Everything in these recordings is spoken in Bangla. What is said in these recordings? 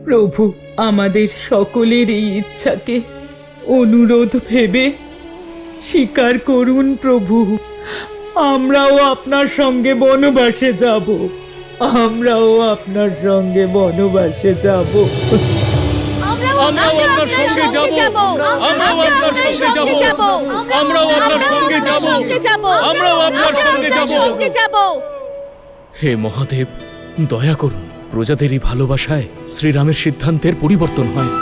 প্রভু, আমাদের সকলের এই ইচ্ছাকে অনুরোধ ভেবে স্বীকার করুন প্রভু। আমরাও আপনার সঙ্গে বনবাসে যাব, আমরাও আপনার সঙ্গে বনবাসে যাব। আমরাও আপনার সঙ্গে যাব, আমরাও আপনার সঙ্গে যাব, আমরাও আপনার সঙ্গে যাব, আমরাও আপনার সঙ্গে যাব। হে মহাদেব, দয়া করুন, প্রজাদের এই ভালোবাসায় শ্রীরামের সিদ্ধান্তের পরিবর্তন হয়।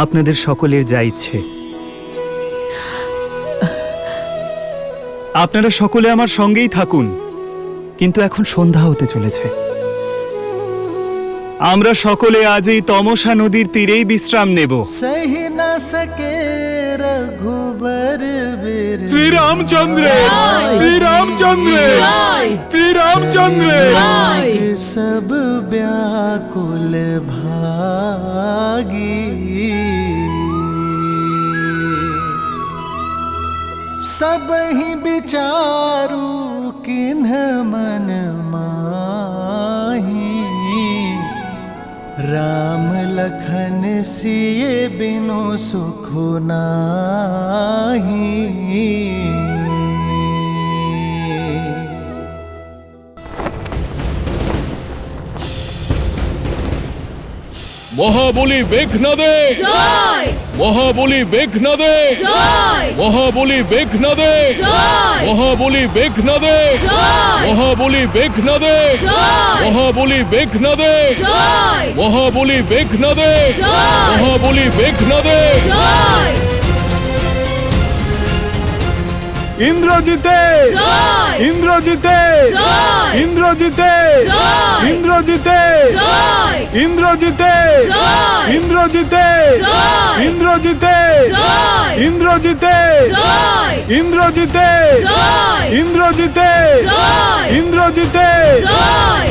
আপনাদের সকলের যা ইচ্ছে। আপনারা সকলে আমার সঙ্গেই থাকুন, কিন্তু এখন সন্ধ্যা হতে চলেছে। আমরা সকলে আজ এই তমসা নদীর তীরেই বিশ্রাম নেব। सही न सके रघुबर वीर শ্রীরামচন্দ্র, শ্রীরামচন্দ্র, শ্রীরামচন্দ্র। सब व्याकुल भागी सब ही विचारू किन्ह मन माही राम लखन सिए बिनु सुख नाही। মহাবলী মেঘনাদে জয়, মহাবলী মেঘনাদে জয়, মহাবলী মেঘনাদে জয়, মহাবলী মেঘনাদে জয়, মহাবলী মেঘনাদে জয়, মহাবলী মেঘনাদে জয়, মহাবলী মেঘনাদে জয়, মহাবলী মেঘনাদে জয়। ইন্দ্রজিতে জয়, ইন্দ্রজিতে জয়, ইন্দ্রজিতে জয়, ইন্দ্রজিতে জয়, ইন্দ্রজিতে জয়, ইন্দ্রজিতে জয়, ইন্দ্রজিতে জয়, ইন্দ্রজিতে জয়, ইন্দ্রজিতে জয়, ইন্দ্রজিতে জয়, ইন্দ্রজিতে জয়।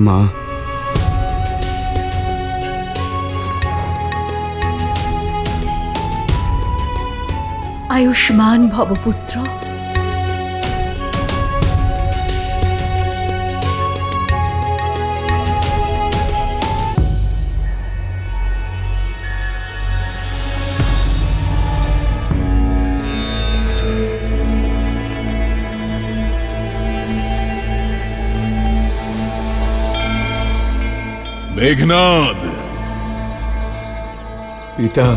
মা, আয়ুষ্মান ভবপুত্র। মেঘনাদ, পিতা,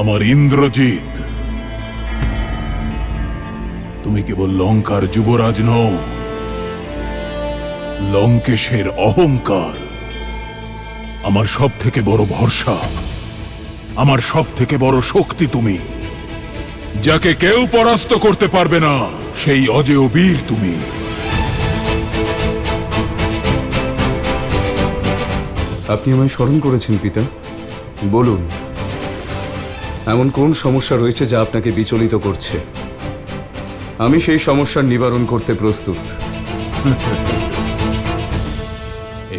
আমার ইন্দ্রজিৎ, তুমি কেবল লঙ্কার যুবরাজ নও, লঙ্কেশের অহংকার। আমার সব থেকে বড় ভরসা, আমার সব থেকে বড় শক্তি তুমি। যাকে কেউ পরাস্ত করতে পারবে না, সেই অজেয় বীর তুমি। আপনি আমায় স্মরণ করেছেন পিতা। বলুন, এমন কোন সমস্যা রয়েছে যা আপনাকে বিচলিত করছে? আমি সেই সমস্যার নিবারণ করতে প্রস্তুত।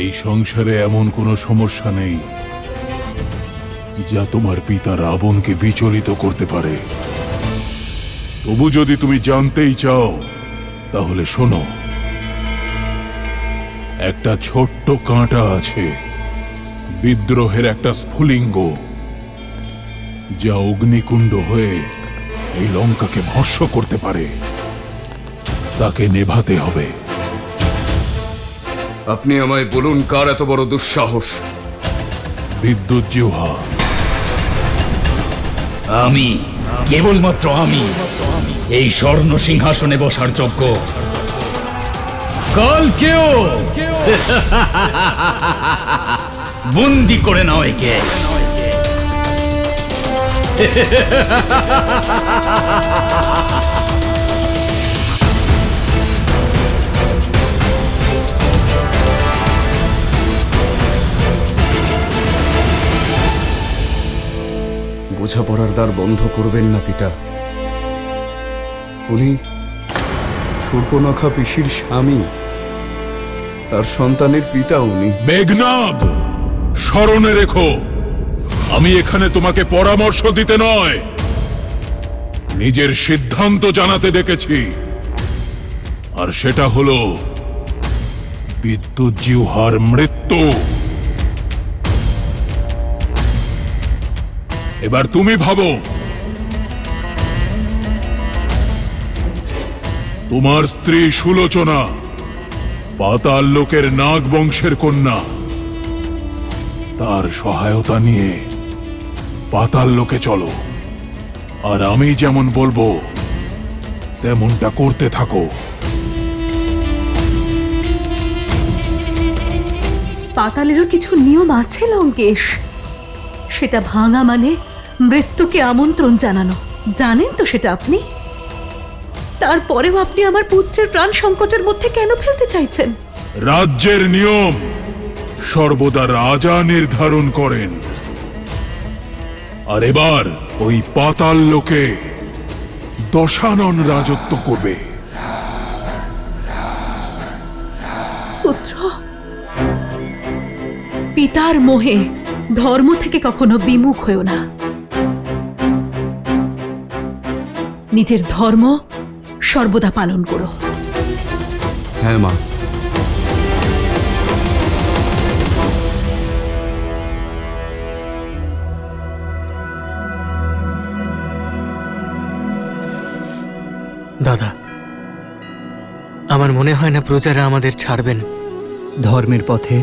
এই সংসারে এমন কোনো সমস্যা নেই যা তোমার পিতা রাবণকে বিচলিত করতে পারে। তবু যদি তুমি জানতেই চাও তাহলে শোনো, একটা ছোট্ট কাঁটা আছে, বিদ্রোহের একটা স্ফুলিঙ্গ, যা অগ্নিকুণ্ড হয়ে এই লঙ্কাকে ভস্ম করতে পারে। তাকে নেভাতে হবে। আপনি আমায় বলুন, কার এত বড় দুঃসাহস? বিদ্যুৎ জিহ্বা। আমি, কেবলমাত্র আমি এই স্বর্ণ সিংহাসনে বসার যোগ্য। কালকেও বন্দি করে নাও একে। বোঝাপড়ার দ্বার বন্ধ করবেন না পিতা। উনি শূর্পণখা পিসির স্বামী, তার সন্তানের পিতা উনি। মেঘনাদ, স্মরণে রেখো, আমি এখানে তোমাকে পরামর্শ দিতে নয়, নিজের সিদ্ধান্ত জানাতে ডেকেছি। আর সেটা হলো বিদ্যুৎ জিহ্বার মৃত্যু। এবার তুমি ভাবো, তোমার স্ত্রী সুলোচনা পাতাল লোকের নাগ বংশের কন্যা, তার সহায়তা নিয়ে পাতাল লোকে চলো, আর আমি যেমন বলবো তেমনটা করতে থাকো। পাতালেরও কিছু নিয়ম আছে লঙ্কেশ, সেটা ভাঙা মানে মৃত্যুকে আমন্ত্রণ জানানো। জানেন তো সেটা আপনি? তারপরেও আপনি আমার পুত্রের প্রাণ সংকটের মধ্যে কেন ফেলতে চাইছেন? রাজ্যের নিয়ম সর্বদা রাজা নির্ধারণ করেন, আর এবার ওই পাতাল লোকে দশানন রাজত্ব করবে। পুত্র, পিতার মোহে ধর্ম থেকে কখনো বিমুখ হয়েও না। নিজের ধর্ম সর্বদা পালন করো। হ্যাঁ মা। দাদা, আমার মনে হয় না প্রজারা আমাদের ছাড়বেন। ধর্মের পথে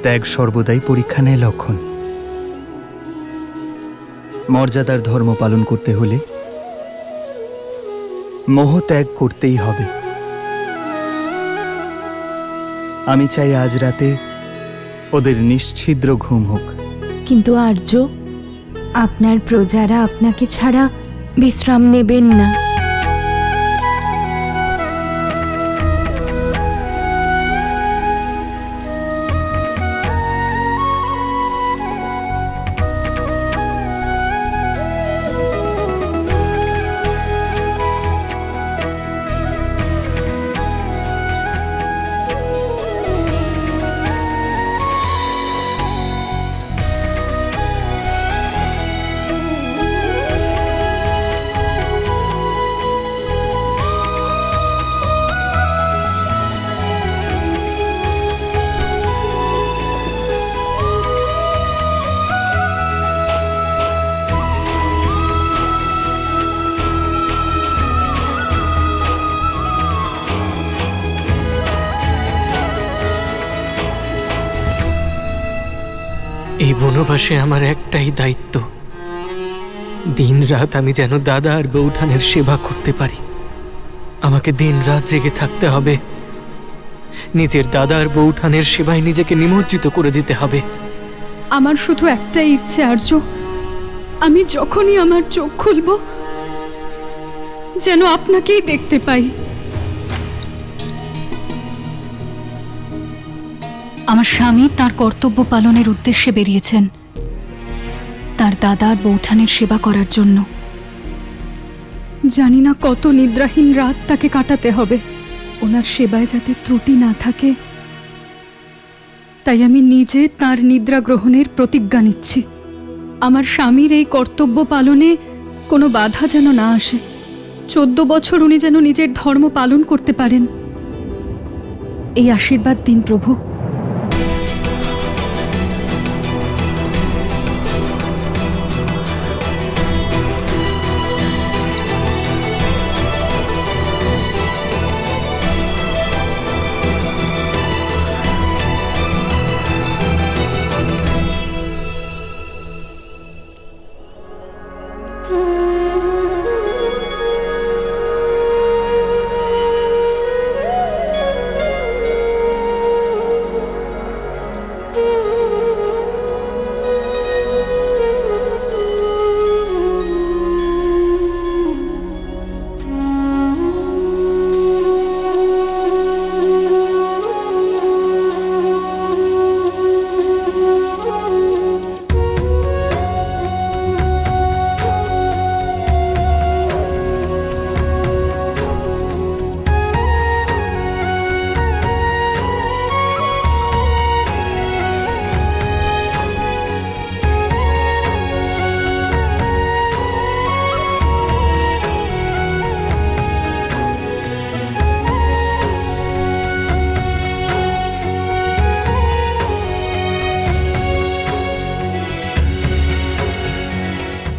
ত্যাগ সর্বদাই পরীক্ষা নেয় লক্ষণ। মর্যাদার ধর্ম পালন করতে হলে মোহ ত্যাগ করতেই হবে। আমি চাই আজ রাতে ওদের নিশ্ছিদ্র ঘুম হোক। কিন্তু আর্য, আপনার প্রজারা আপনাকে ছাড়া বিশ্রাম নেবেন না। এই বনবাসে আমার একটাই দায়িত্ব, দিন রাত আমি যেন দাদা আর বৌঠানের সেবা করতে পারি। আমাকে দিন রাত জেগে থাকতে হবে, নিজের দাদা আর বৌঠানের সেবায় নিজেকে নিমজ্জিত করে দিতে হবে। আমার শুধু একটাই ইচ্ছে আর্য, আমি যখনই আমার চোখ খুলব যেন আপনাকেই দেখতে পাই। আমার স্বামী তার কর্তব্য পালনের উদ্দেশ্যে বেরিয়েছেন, তার দাদার বৌঠানের সেবা করার জন্য। জানি না কত নিদ্রাহীন রাত তাকে কাটাতে হবে ওনার সেবায় যাতে ত্রুটি না থাকে, তাই আমি নিজে তার নিদ্রা গ্রহণের প্রতিজ্ঞা নিচ্ছি। আমার স্বামীর এই কর্তব্য পালনে কোনো বাধা যেন না আসে। 14 বছর উনি যেন নিজের ধর্ম পালন করতে পারেন, এই আশীর্বাদ দিন প্রভু।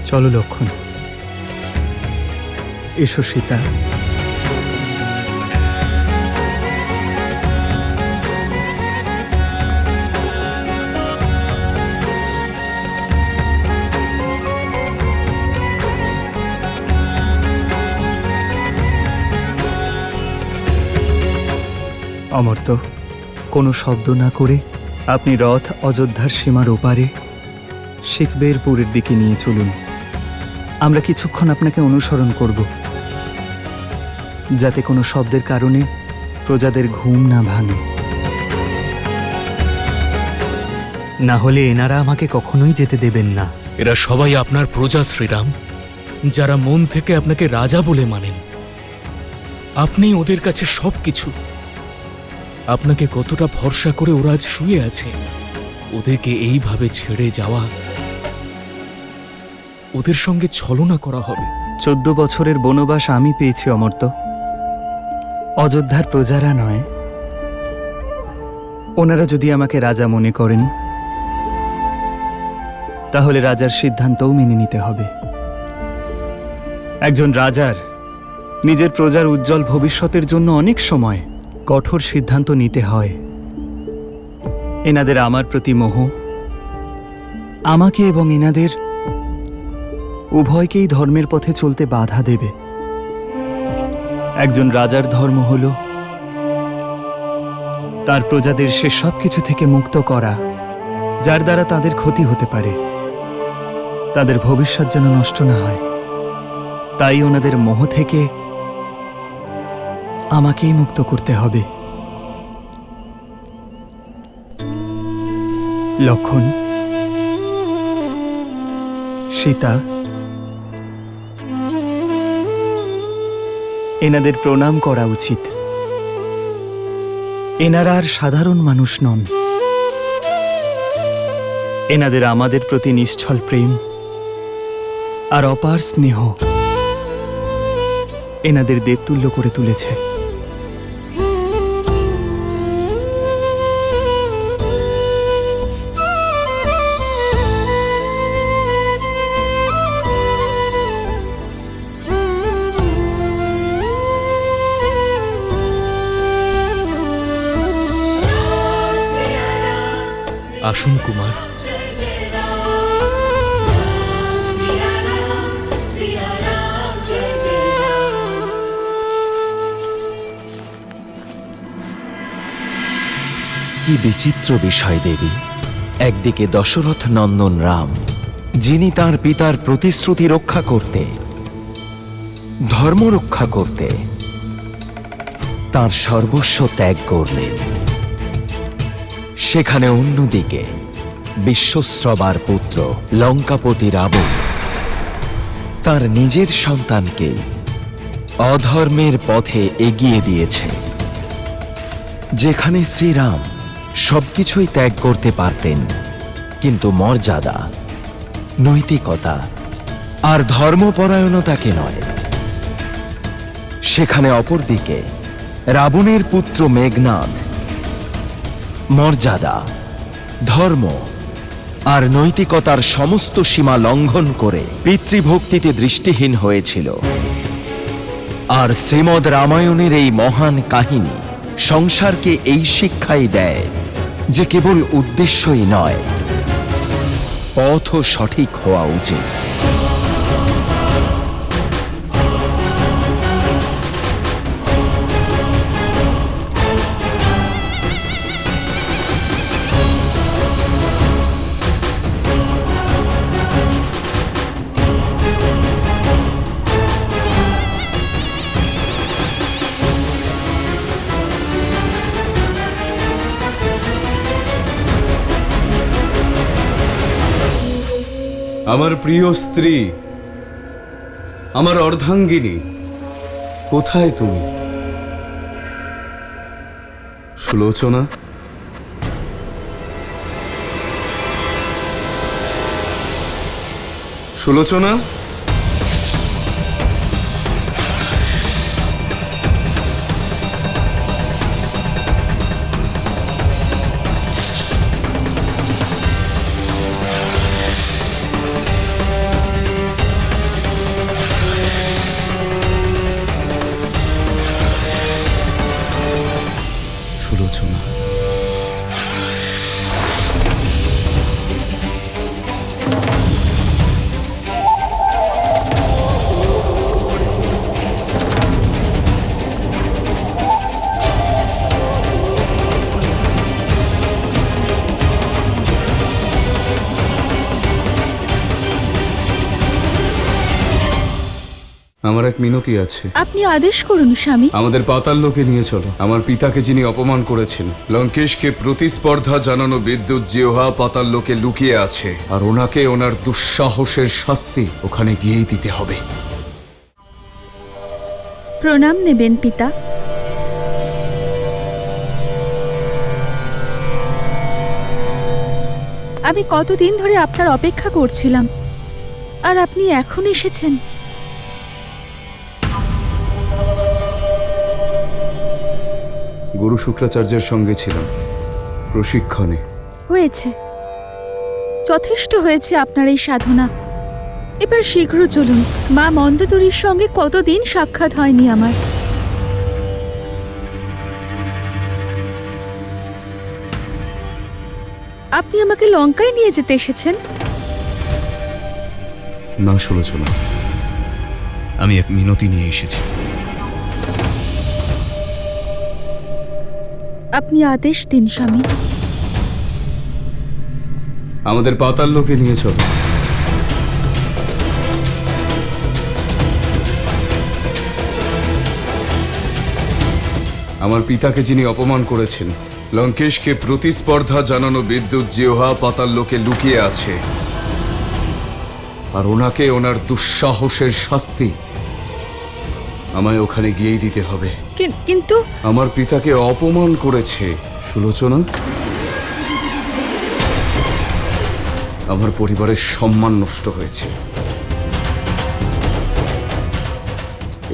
চলো লক্ষণ, এসো সীতা। অমর্ত্য, কোনো শব্দ না করে আপনি রথ অযোধ্যার সীমার ওপারে শিখবেরপুরের দিকে নিয়ে চলুন। আমরা কিছুক্ষণ আপনাকে অনুসরণ করব, যাতে কোনো শব্দের কারণে প্রজাদের ঘুম না ভাঙে। না হলে এনারা আমাকে কখনোই যেতে দেবেন না। এরা সবাই আপনার প্রজা শ্রীরাম, যারা মন থেকে আপনাকে রাজা বলে মানেন। আপনি ওদের কাছে সবকিছু। আপনাকে কতটা ভরসা করে ওরা আজ শুয়ে আছে। ওদেরকে এইভাবে ছেড়ে যাওয়া, ওদের সঙ্গে ছলনা করা হবে। 14 বছরের বনবাস আমি পেয়েছি অমর্ত্য, অযোধ্যার প্রজারা নয়। ওনারা যদি আমাকে রাজা মনে করেন, তাহলে রাজার সিদ্ধান্তও মেনে নিতে হবে। একজন রাজার নিজের প্রজার উজ্জ্বল ভবিষ্যতের জন্য অনেক সময় কঠোর সিদ্ধান্ত নিতে হয়। এনাদের আমার প্রতি মোহ আমাকে এবং এনাদের উভয়কেই ধর্মের পথে চলতে বাধা দেবে। একজন রাজার ধর্ম হল তার প্রজাদের সে সব কিছু থেকে মুক্ত করা যার দ্বারা তাদের ক্ষতি হতে পারে, তাদের ভবিষ্যৎ যেন নষ্ট না হয়। তাই ওনাদের মোহ থেকে আমাকেই মুক্ত করতে হবে। লক্ষণ, সীতা, এনাদের প্রণাম করা উচিত। এনারা আর সাধারণ মানুষ নন। এনাদের আমাদের প্রতি নিশ্ছল প্রেম আর অপার স্নেহ এনাদের দেবতুল্য করে তুলেছে। আসুন কুমার। কি বিচিত্র বিষয় দেবী! একদিকে দশরথ নন্দন রাম, যিনি তার পিতার প্রতিশ্রুতি রক্ষা করতে, ধর্ম রক্ষা করতে তার সর্বস্ব ত্যাগ করলেন, সেখানে অন্যদিকে বিশ্বশ্রবার পুত্র লঙ্কাপতি রাবণ তার নিজের সন্তানকে অধর্মের পথে এগিয়ে দিয়েছে। যেখানে শ্রীরাম সবকিছুই ত্যাগ করতে পারতেন, কিন্তু মর্যাদা, নৈতিকতা আর ধর্মপরায়ণতাকে নয়। সেখানে অপরদিকে রাবণের পুত্র মেঘনাদ মর্যাদা, ধর্ম আর নৈতিকতার সমস্ত সীমা লঙ্ঘন করে পিতৃভক্তিতে দৃষ্টিহীন হয়েছিল। আর শ্রীমদ্ রামায়ণের এই মহান কাহিনী সংসারকে এই শিক্ষাই দেয় যে কেবল উদ্দেশ্যই নয়, পথও সঠিক হওয়া উচিত। আমার প্রিয় স্ত্রী, আমার অর্ধাঙ্গিনী, কোথায় তুমি? সুলোচনা, সুলোচনা, সুলোচনা। আমার এক মিনতি আছে। আপনি আদেশ করুন স্বামী। আমাদের পাতাল লোকে নিয়ে চলো। আমার পিতাকে যিনি অপমান করেছেন, লঙ্কেশকে প্রতিস্পর্ধা জানানো বিদ্যুৎ জিহ্বা পাতাল লোকে লুকিয়ে আছে, আর ওনাকে ওনার দুঃসাহসের শাস্তি ওখানে গিয়েই দিতে হবে। প্রণাম নেবেন পিতা। আমি কতদিন ধরে আপনার অপেক্ষা করছিলাম, আর আপনি এখন এসেছেন। গুরু শুক্রাচার্যের সঙ্গে ছিলাম প্রশিক্ষণে। হয়েছে, যথেষ্ট হয়েছে আপনার এই সাধনা। এবার শীঘ্র চলুন। মা মন্দোদরীর সঙ্গে কতদিন সাক্ষাৎ হয়নি আমার। আপনি আমাকে লঙ্কায় নিয়ে যেতে এসেছেন? না সুলোচনা, আমি এক মিনতি নিয়ে এসেছি। আপনি আদেশ দিন স্বামী। আমাদের পাতাল লোকে নিয়ে চলো। আমার পিতাকে যিনি অপমান করেছেন, লঙ্কেশকে প্রতিস্পর্ধা জানানো বিদ্যুৎ জিহ্বা পাতাল লোকে লুকিয়ে আছে, আর ওনাকে ওনার দুঃসাহসের শাস্তি আমায় ওখানে গিয়েই দিতে হবে। কিন্তু আমার পিতাকে অপমান করেছে সুলোচনা। আমার পরিবারের সম্মান নষ্ট হয়েছে।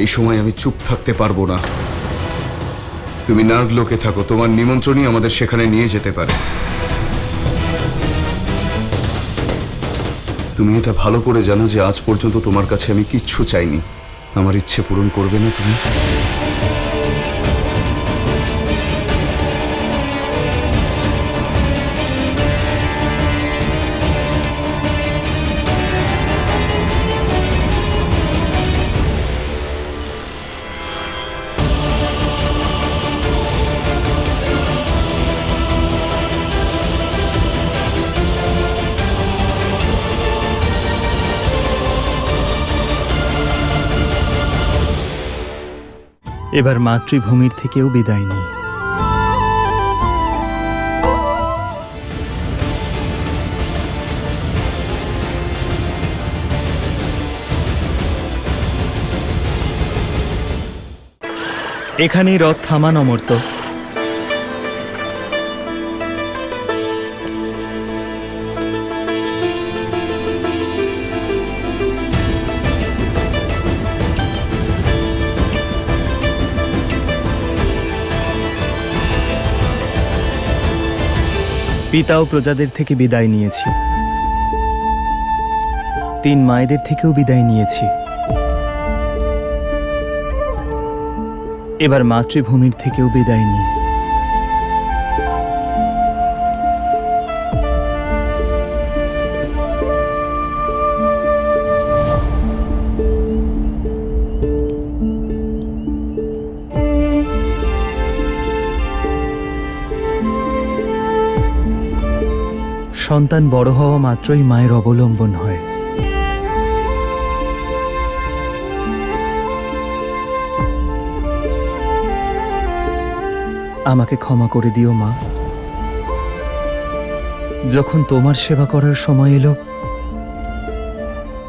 এই সময় আমি চুপ থাকতে পারবো না। তুমি নাগলোকে থাকো, তোমার নিমন্ত্রণই আমাদের সেখানে নিয়ে যেতে পারে। তুমি এটা ভালো করে জানো যে আজ পর্যন্ত তোমার কাছে আমি কিচ্ছু চাইনি। আমার ইচ্ছে পূরণ করবে না তুমি? এবার মাতৃভূমির থেকেও বিদায় নিই। এখানেই রথ থামান অমর্ত্য। পিতা ও প্রজাদের থেকে বিদায় নিয়েছি, 3 মায়েদের থেকেও বিদায় নিয়েছি, এবার মাতৃভূমির থেকেও বিদায় নিই। সন্তান বড় হওয়া মাত্রই মায়ের অবলম্বন হয়। আমাকে ক্ষমা করে দিও মা, যখন তোমার সেবা করার সময় এলো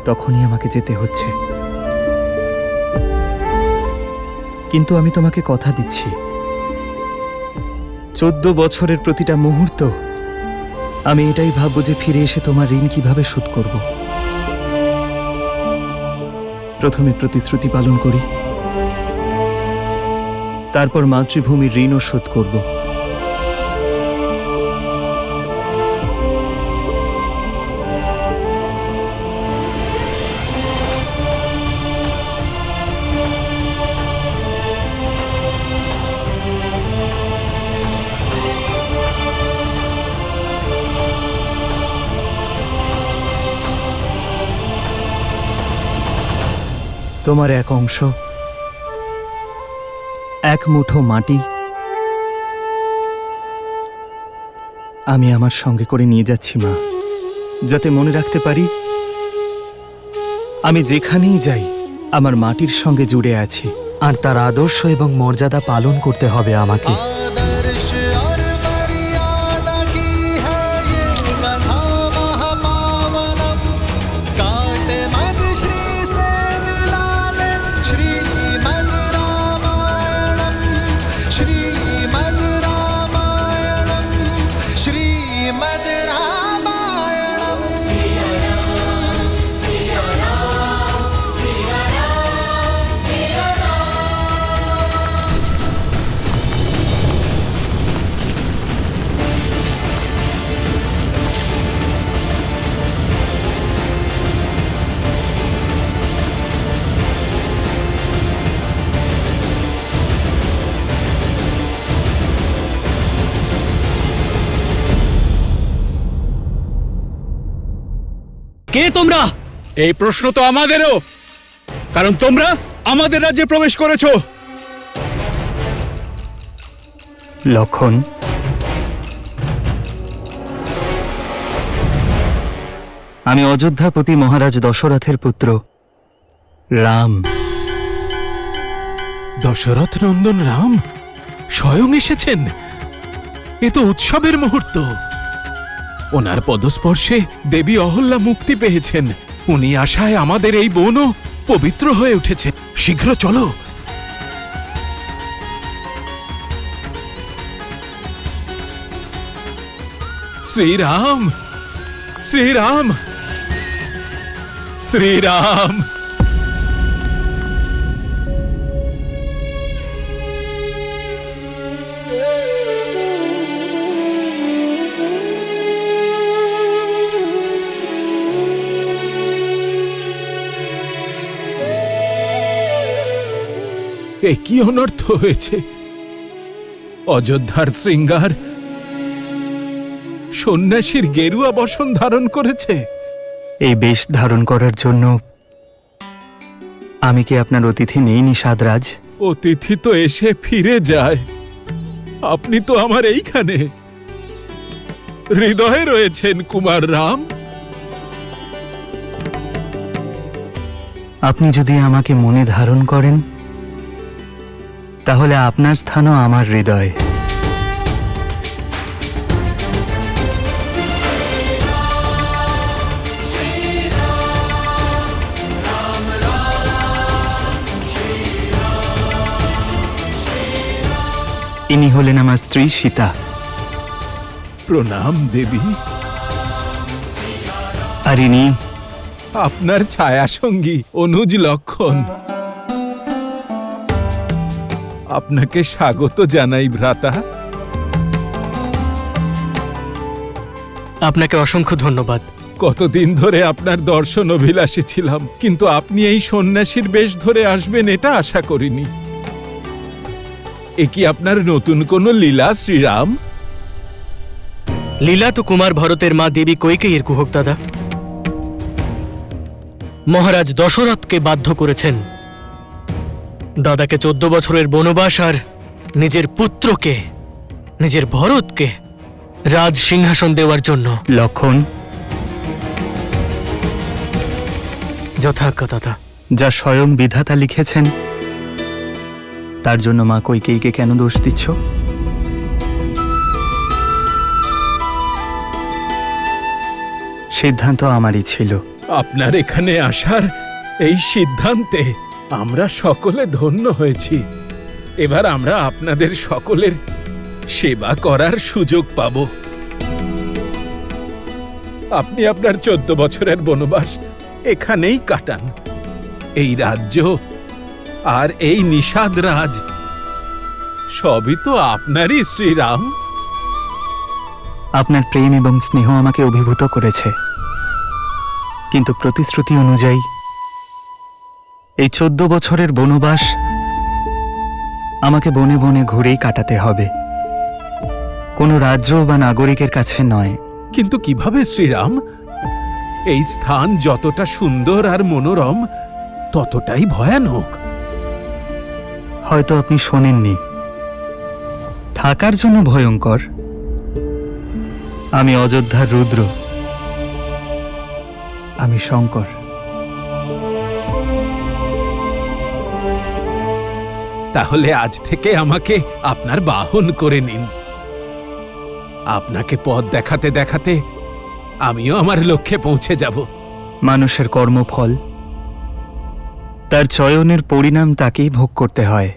তখনই আমাকে যেতে হচ্ছে। কিন্তু আমি তোমাকে কথা দিচ্ছি, 14 বছরের প্রতিটা মুহূর্ত আমি এটাই ভাববো যে ফিরে এসে তোমার ঋণ কিভাবে শোধ করব। প্রথমে প্রতিশ্রুতি পালন করি, তারপর মাতৃভূমির ঋণও শোধ করব। তোমার এক অংশ, এক মুঠো মাটি আমি আমার সঙ্গে করে নিয়ে যাচ্ছি মা, যাতে মনে রাখতে পারি আমি যেখানেই যাই আমার মাটির সঙ্গে জুড়ে আছি, আর তার আদর্শ এবং মর্যাদা পালন করতে হবে আমাকে। आदर्श और मर्यादा की है ये कथा महापावनम, काट मद श्री से मिला दे श्रीमद् रामायणम, श्रीमद् रामायणम, श्रीमद् रामायणम। सिया राम, सिया राम, सिया राम, सिया राम। কে তোমরা? এই প্রশ্ন তো আমাদেরও, কারণ তোমরা আমাদের রাজ্যে প্রবেশ করেছো। লক্ষণ, আমি অযোধ্যাপতি মহারাজ দশরথের পুত্র রাম। দশরথ নন্দন রাম স্বয়ং এসেছেন, এ তো উৎসবের মুহূর্ত। ওনার পদস্পর্শে দেবী অহল্যা মুক্তি পেয়েছেন, উনি আশায় আমাদের এই বনও পবিত্র হয়ে উঠেছে। শীঘ্র চলো। শ্রীরাম, শ্রীরাম, শ্রীরাম। এ কি অনর্থ হয়েছে? অযোধ্যার শৃঙ্গার সন্ন্যাসীর গেরুয়া বসন ধারণ করেছে। এই বেশ ধারণ করার জন্য আমি কি আপনার অতিথি নেই নিষাদরাজ? অতিথি তো এসে ফিরে যায়, আপনি তো আমার এইখানে হৃদয়ে রয়েছেন কুমার রাম। আপনি যদি আমাকে মনে ধারণ করেন তাহলে আপনার স্থানও আমার হৃদয়। ইনি হলেন আমার স্ত্রী সীতা। প্রণাম দেবী। আর ইনি আপনার ছায়া সঙ্গী অনুজ লক্ষণ। আপনাকে স্বাগত জানাই ভ্রাতা। আপনাকে অসংখ্য ধন্যবাদ। কতদিন ধরে আপনার দর্শন অভিলাষী ছিলাম, কিন্তু আপনি এই সন্ন্যাসীর বেশ ধরে আসবেন এটা আশা করিনি। এ কি আপনার নতুন কোনো লীলা শ্রীরাম? লীলা তো কুমার ভরতের মা দেবী কৈকেয়ীর কুহক দাদা। মহারাজ দশরথকে বাধ্য করেছেন দাদাকে 14 বছরের বনবাস আর নিজের পুত্রকে, নিজের ভরতকে রাজ সিংহাসন দেওয়ার জন্য। লক্ষণ, যথাজ্ঞা দাদা। যা স্বয়ং বিধাতা লিখেছেন তার জন্য মা কৈকেয়ীকে কেন দোষ দিচ্ছ? সিদ্ধান্ত আমারই ছিল। আপনার এখানে আসার এই সিদ্ধান্তে আমরা সকলে ধন্য হয়েছি। এবার আমরা আপনাদের সকলের সেবা করার সুযোগ পাব। আপনি আপনার 14 বছরের বনবাস এখানেই কাটান। এই রাজ্য আর এই নিষাদ রাজ সবই তো আপনারই শ্রীরাম। আপনার প্রেম এবং স্নেহ আমাকে অভিভূত করেছে, কিন্তু প্রতিশ্রুতি অনুযায়ী এই 14 বছরের বনবাস আমাকে বনে বনে ঘুরেই কাটাতে হবে, কোনো রাজ্য বা নাগরিকের কাছে নয়। কিন্তু কিভাবে শ্রীরাম? এই স্থান যতটা সুন্দর আর মনোরম ততটাই ভয়ানক। হয়তো আপনি শোনেননি, থাকার জন্য ভয়ঙ্কর। আমি অযোধ্যার রুদ্র, আমি শঙ্কর। তাহলে আজ থেকে আমাকে আপনার বাহন করে নিন। আপনাকে পথ দেখাতে দেখাতে আমিও আমার লক্ষ্যে পৌঁছে যাব। মানুষের কর্মফল, তার চয়নের পরিণাম তাকেই ভোগ করতে হয়।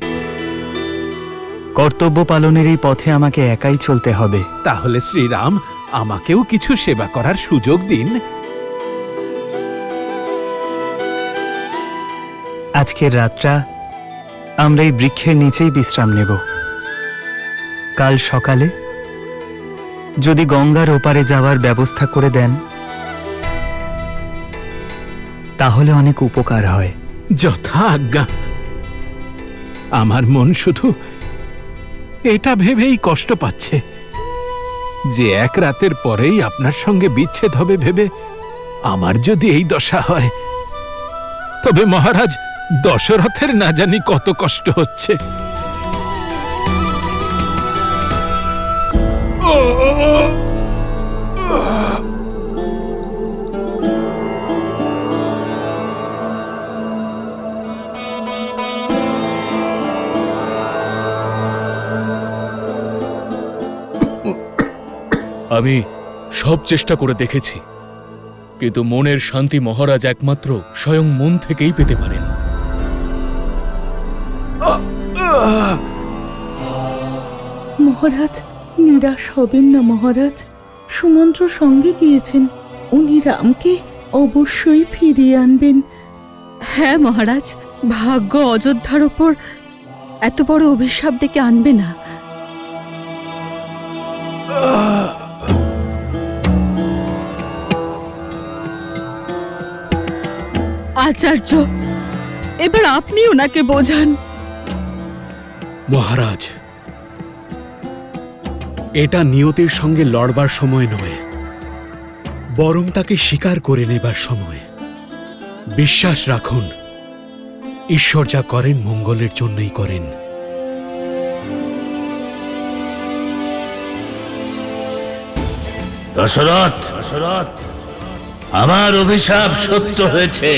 কর্তব্য পালনের এই পথে আমাকে একাই চলতে হবে। তাহলে শ্রীরাম, আমাকেও কিছু সেবা করার সুযোগ দিন। আজকের রাতটা আমরা এই বৃক্ষের নিচেই বিশ্রাম নেব। কাল সকালে যদি গঙ্গার ওপারে যাওয়ার ব্যবস্থা করে দেন তাহলে অনেক উপকার হয়। যথা আজ্ঞা। আমার মন শুধু এটা ভেবেই কষ্ট পাচ্ছে যে এক রাতের পরেই আপনার সঙ্গে বিচ্ছেদ হবে ভেবে আমার যদি এই দশা হয়, তবে মহারাজ দশরথের না জানি কত কষ্ট হচ্ছে। আমি সব চেষ্টা করে দেখেছি, কিন্তু মনের শান্তি মহারাজ একমাত্র স্বয়ং মন থেকেই পেতে পারেন। মহারাজ, নিরাশ হবেন না মহারাজ। সুমন্ত্র সঙ্গে গিয়েছেন, উনি রামকে অবশ্যই ফিরিয়ে আনবেন। হ্যাঁ মহারাজ, ভাগ্য অযোধ্যার ওপর এত বড় অভিশাপ ডেকে আনবে না। আচার্য, এবার আপনি ওনাকে বোঝান। মহারাজ, এটা নিয়তির সঙ্গে লড়বার সময় নয়, বরং তাকে স্বীকার করে নেবার সময়। বিশ্বাস রাখুন, ঈশ্বর যা করেন মঙ্গলের জন্যই করেন। দশরথ, আমার অভিশাপ সত্য হয়েছে।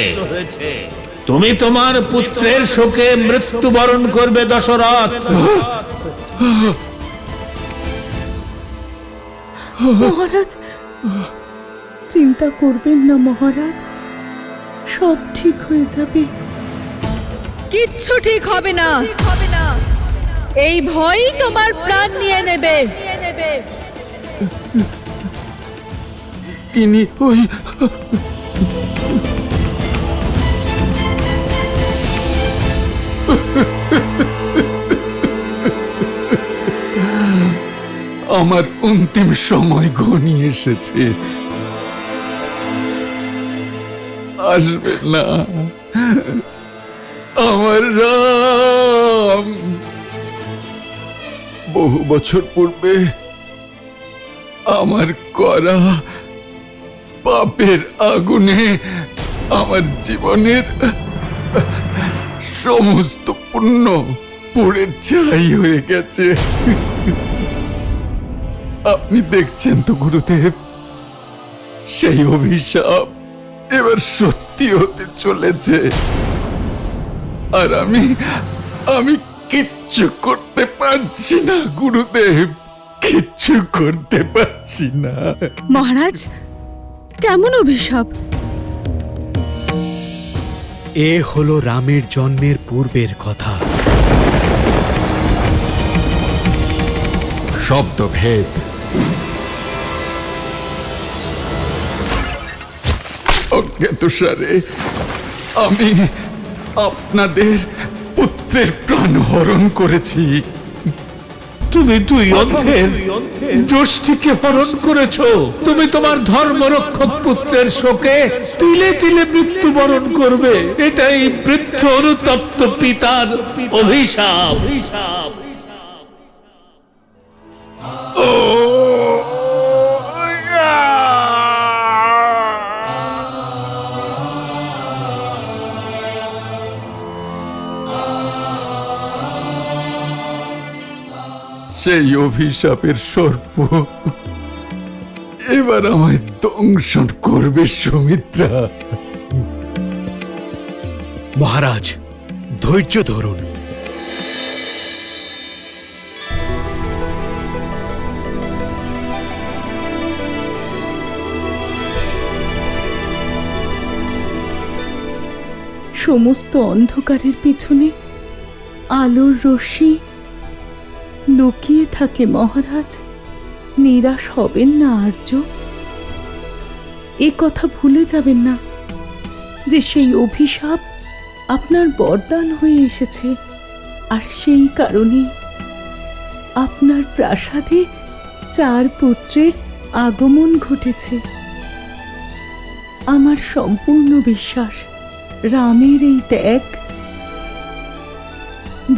তুমি তোমার পুত্রের শোকে মৃত্যুবরণ করবে দশরথ। মহারাজ, চিন্তা করবেন না মহারাজ, সব ঠিক হয়ে যাবে। কিচ্ছু ঠিক হবে না। এই ভয়ই তোমার প্রাণ নিয়ে নেবে। ইনি ওই আমার অন্তিম সময় ঘনিয়ে এসেছে। আসবে না আমার রাম। বহু বছর পূর্বে আমার করা পাপের আগুনে আমার জীবনের সমস্ত পুণ্য পুড়ে ছাই হয়ে গেছে। আপনি দেখছেন তো গুরুদেব, সেই অভিশাপ এবার সত্যি হতে চলেছে। আর আমি কিচ্ছু করতে পারছি না গুরুদেব, কিচ্ছু করতে পারছি না। মহারাজ, কেমন অভিশাপ? এ হলো রামের জন্মের পূর্বের কথা। শব্দভেদ। অজ্ঞাতসারে আমি আপনাদের পুত্রের প্রাণ হরণ করেছি। তুমি দুই অন্ধের জ্যোষ্ঠীকে হরণ করেছ। তুমি তোমার ধর্মরক্ষক পুত্রের শোকে তিলে তিলে মৃত্যুবরণ করবে। এটাই বৃদ্ধ অনুতপ্ত পিতার অভিশাপ। সেই অভিশাপের সর্প এবার আমায় দংশন করবে সুমিত্রা। মহারাজ, ধৈর্য ধরুন। সমস্ত অন্ধকারের পিছনে আলোর রশ্মি লুকিয়ে থাকে মহারাজ। নিরাশ হবেন না আর্য। এ কথা ভুলে যাবেন না যে সেই অভিশাপ আপনার বরদান হয়ে এসেছে। আর সেই কারণে আপনার প্রাসাদে 4 পুত্রের আগমন ঘটেছে। আমার সম্পূর্ণ বিশ্বাস রামের এই ত্যাগ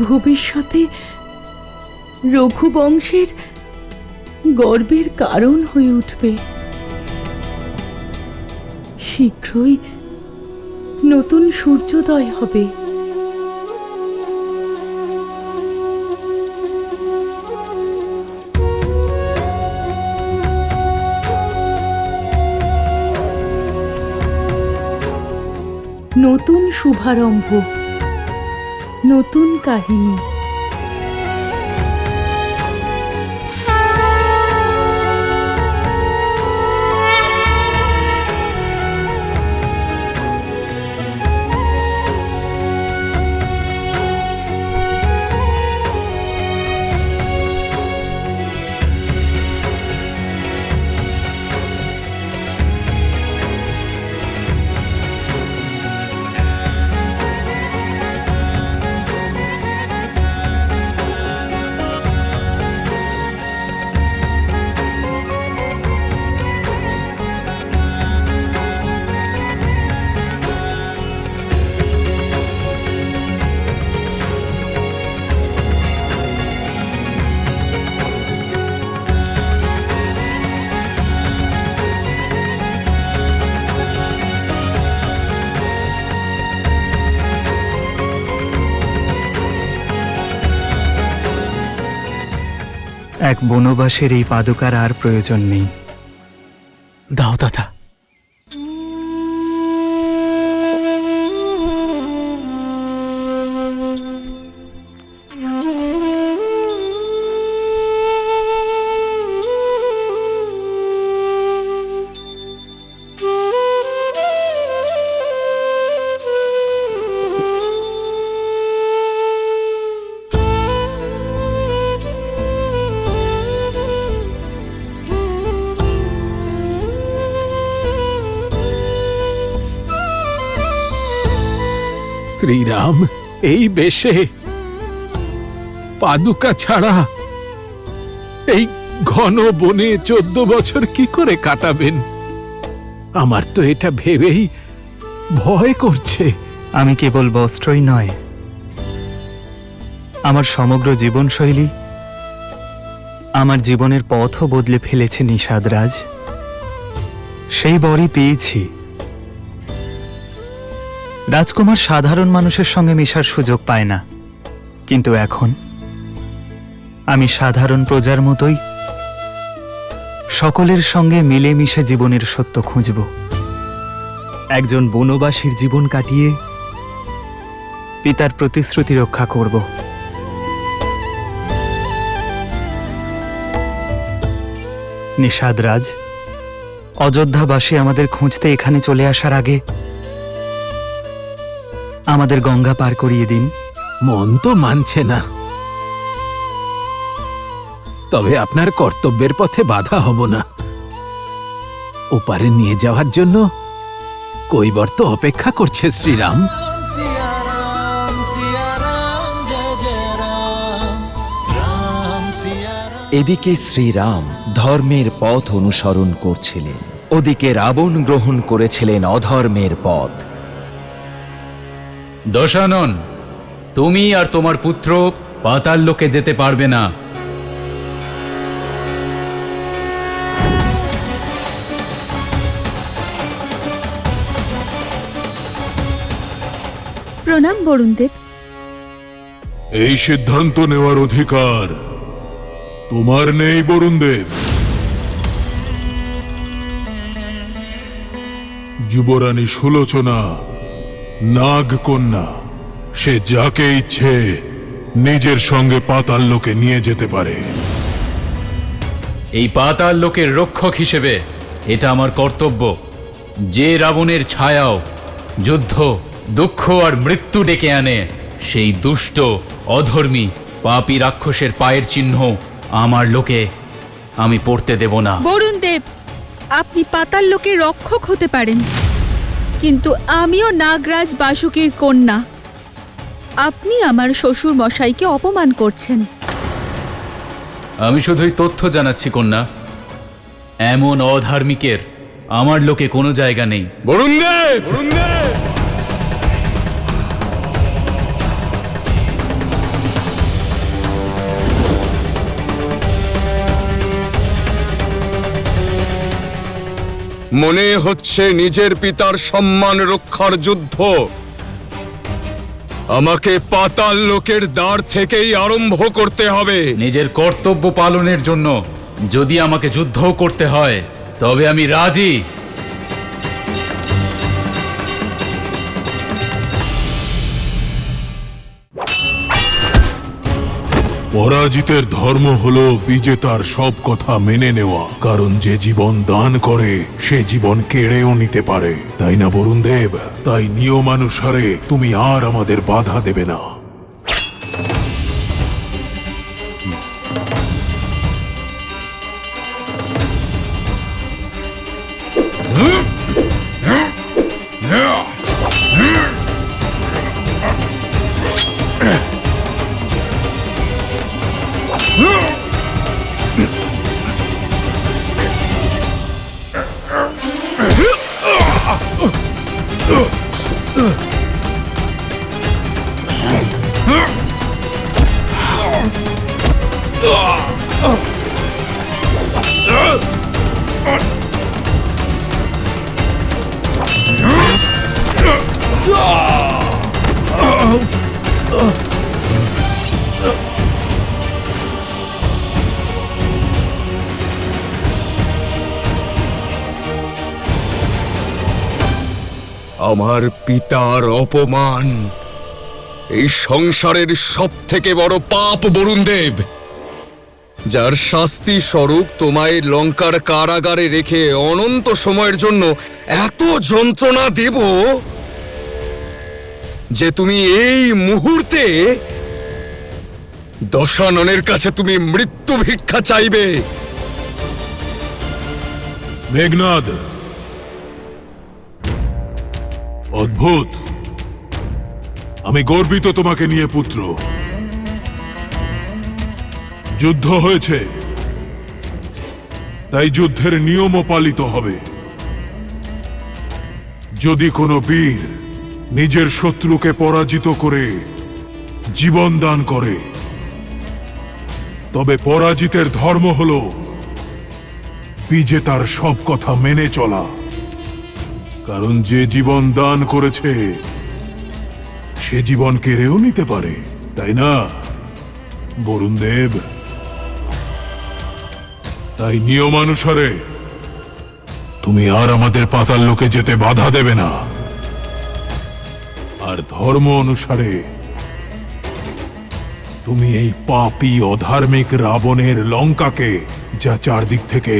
ভবিষ্যতে রঘুবংশের গর্বের কারণ হয়ে উঠবে। শীঘ্রই নতুন সূর্যোদয় হবে। নতুন শুভারম্ভ, নতুন কাহিনী। এক বনবাসের এই পাদুকার আর প্রয়োজন নেই। দাও দাদা। শ্রীরাম এই বেশে পাদুকা ছাড়া এই ঘন বনে 14 বছর কি করে কাটাবেন? আমার তো এটা ভেবেই ভয় করছে। আমি কেবল বস্ত্রই নয়, আমার সমগ্র জীবনশৈলী, আমার জীবনের পথও বদলে ফেলেছে নিষাদরাজ। সেই বরই পেয়েছি। রাজকুমার সাধারণ মানুষের সঙ্গে মেশার সুযোগ পায় না, কিন্তু এখন আমি সাধারণ প্রজার মতোই সকলের সঙ্গে মিলেমিশে জীবনের সত্য খুঁজব। একজন বনবাসীর জীবন কাটিয়ে পিতার প্রতিশ্রুতি রক্ষা করব। নিষাদরাজ, অযোধ্যাবাসী আমাদের খুঁজতে এখানে চলে আসার আগে আমাদের গঙ্গা পার করিয়ে দিন। মন তো মানছে না, তবে আপনার কর্তব্যের পথে বাধা হব না। ওপারে নিয়ে যাওয়ার জন্য কৈবর্ত অপেক্ষা করছে শ্রীরাম। सिया राम जय जय राम राम सिया राम। এদিকে শ্রীরাম ধর্মের পথ অনুসরণ করছিলেন, ওদিকে রাবণ গ্রহণ করেছিলেন অধর্মের পথ। দশানন, তুমি আর তোমার পুত্র পাতাল লোকে যেতে পারবে না। প্রণাম বরুণদেব। এই সিদ্ধান্ত নেওয়ার অধিকার তোমার নেই বরুণদেব। যুবরানী সুলোচনা নাগকন্যা, সে যাকে ইচ্ছে নিজের সঙ্গে পাতাল লোকে নিয়ে যেতে পারে। এই পাতাল লোকের রক্ষক হিসেবে এটা আমার কর্তব্য। যে রাবণের ছায়াও যুদ্ধ, দুঃখ আর মৃত্যু ডেকে আনে, সেই দুষ্ট, অধর্মী, পাপী রাক্ষসের পায়ের চিহ্ন আমার লোকে আমি পড়তে দেব না। বরুণদেব, আপনি পাতাল লোকের রক্ষক হতে পারেন, কিন্তু আমিও নাগরাজ বাসুকীর কন্যা। আপনি আমার শ্বশুর মশাইকে অপমান করছেন। আমি শুধুই তথ্য জানাচ্ছি কন্যা, এমন অধার্মিকের আমার লোকে কোনো জায়গা নেই। বরুণদেব, মনে হচ্ছে নিজের পিতার সম্মান রক্ষার যুদ্ধ আমাকে পাতাল লোকের দ্বার থেকেই আরম্ভ করতে হবে। নিজের কর্তব্য পালনের জন্য যদি আমাকে যুদ্ধও করতে হয়, তবে আমি রাজি। পরাজিতের ধর্ম হলো বিজেতার সব কথা মেনে নেওয়া, কারণ যে জীবন দান করে সে জীবন কেড়েও নিতে পারে, তাই না বরুণদেব? তাই নিয়মানুসারে তুমি আর আমাদের বাধা দেবে না। আমার পিতার অপমান এই সংসারের সব থেকে বড় পাপ বরুণদেব, যার শাস্তি স্বরূপ তোমায় লঙ্কার কারাগারে রেখে অনন্ত সময়ের জন্য এত যন্ত্রণা দেব যে তুমি এই মুহূর্তে দশাননের কাছে তুমি মৃত্যু ভিক্ষা চাইবে। মেঘনাদ, অদ্ভুত, আমি গর্বিত তোমাকে নিয়ে পুত্র। যুদ্ধ হয়েছে, তাই যুদ্ধের নিয়মও পালিত হবে। যদি কোনো বীর নিজের শত্রুকে পরাজিত করে জীবন দান করে, তবে পরাজিতের ধর্ম হল বিজেতার সব কথা মেনে চলা। কারণ যে জীবন দান করেছে সে জীবন কেড়েও নিতে পারে, তাই না বরুণ দেব? তাই নিয়মানুসারে তুমি আর আমাদের পাতাল লোকে যেতে বাধা দেবে না, আর ধর্ম অনুসারে তুমি এই পাপী অধার্মিক রাবণের লঙ্কাকে, যা চারদিক থেকে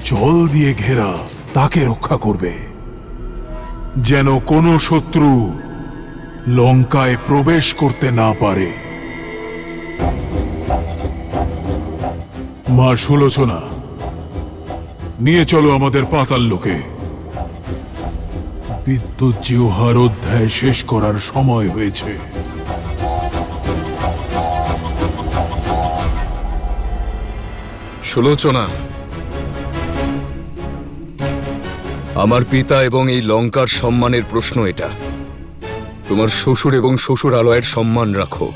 জল দিয়ে ঘেরা, তাকে রক্ষা করবে, যেন কোনো শত্রু লঙ্কায় প্রবেশ করতে না পারে। মা সুলোচনা, নিয়ে চলো আমাদের পাতাল লোকে। বিদ্যুৎ জিহ্বার অধ্যায় শেষ করার সময় হয়েছে। সুলোচনা, আমার পিতা এবং এই লঙ্কার সম্মানের প্রশ্ন এটা। তোমার শ্বশুর এবং শ্বশুরালয়ের সম্মান রাখো।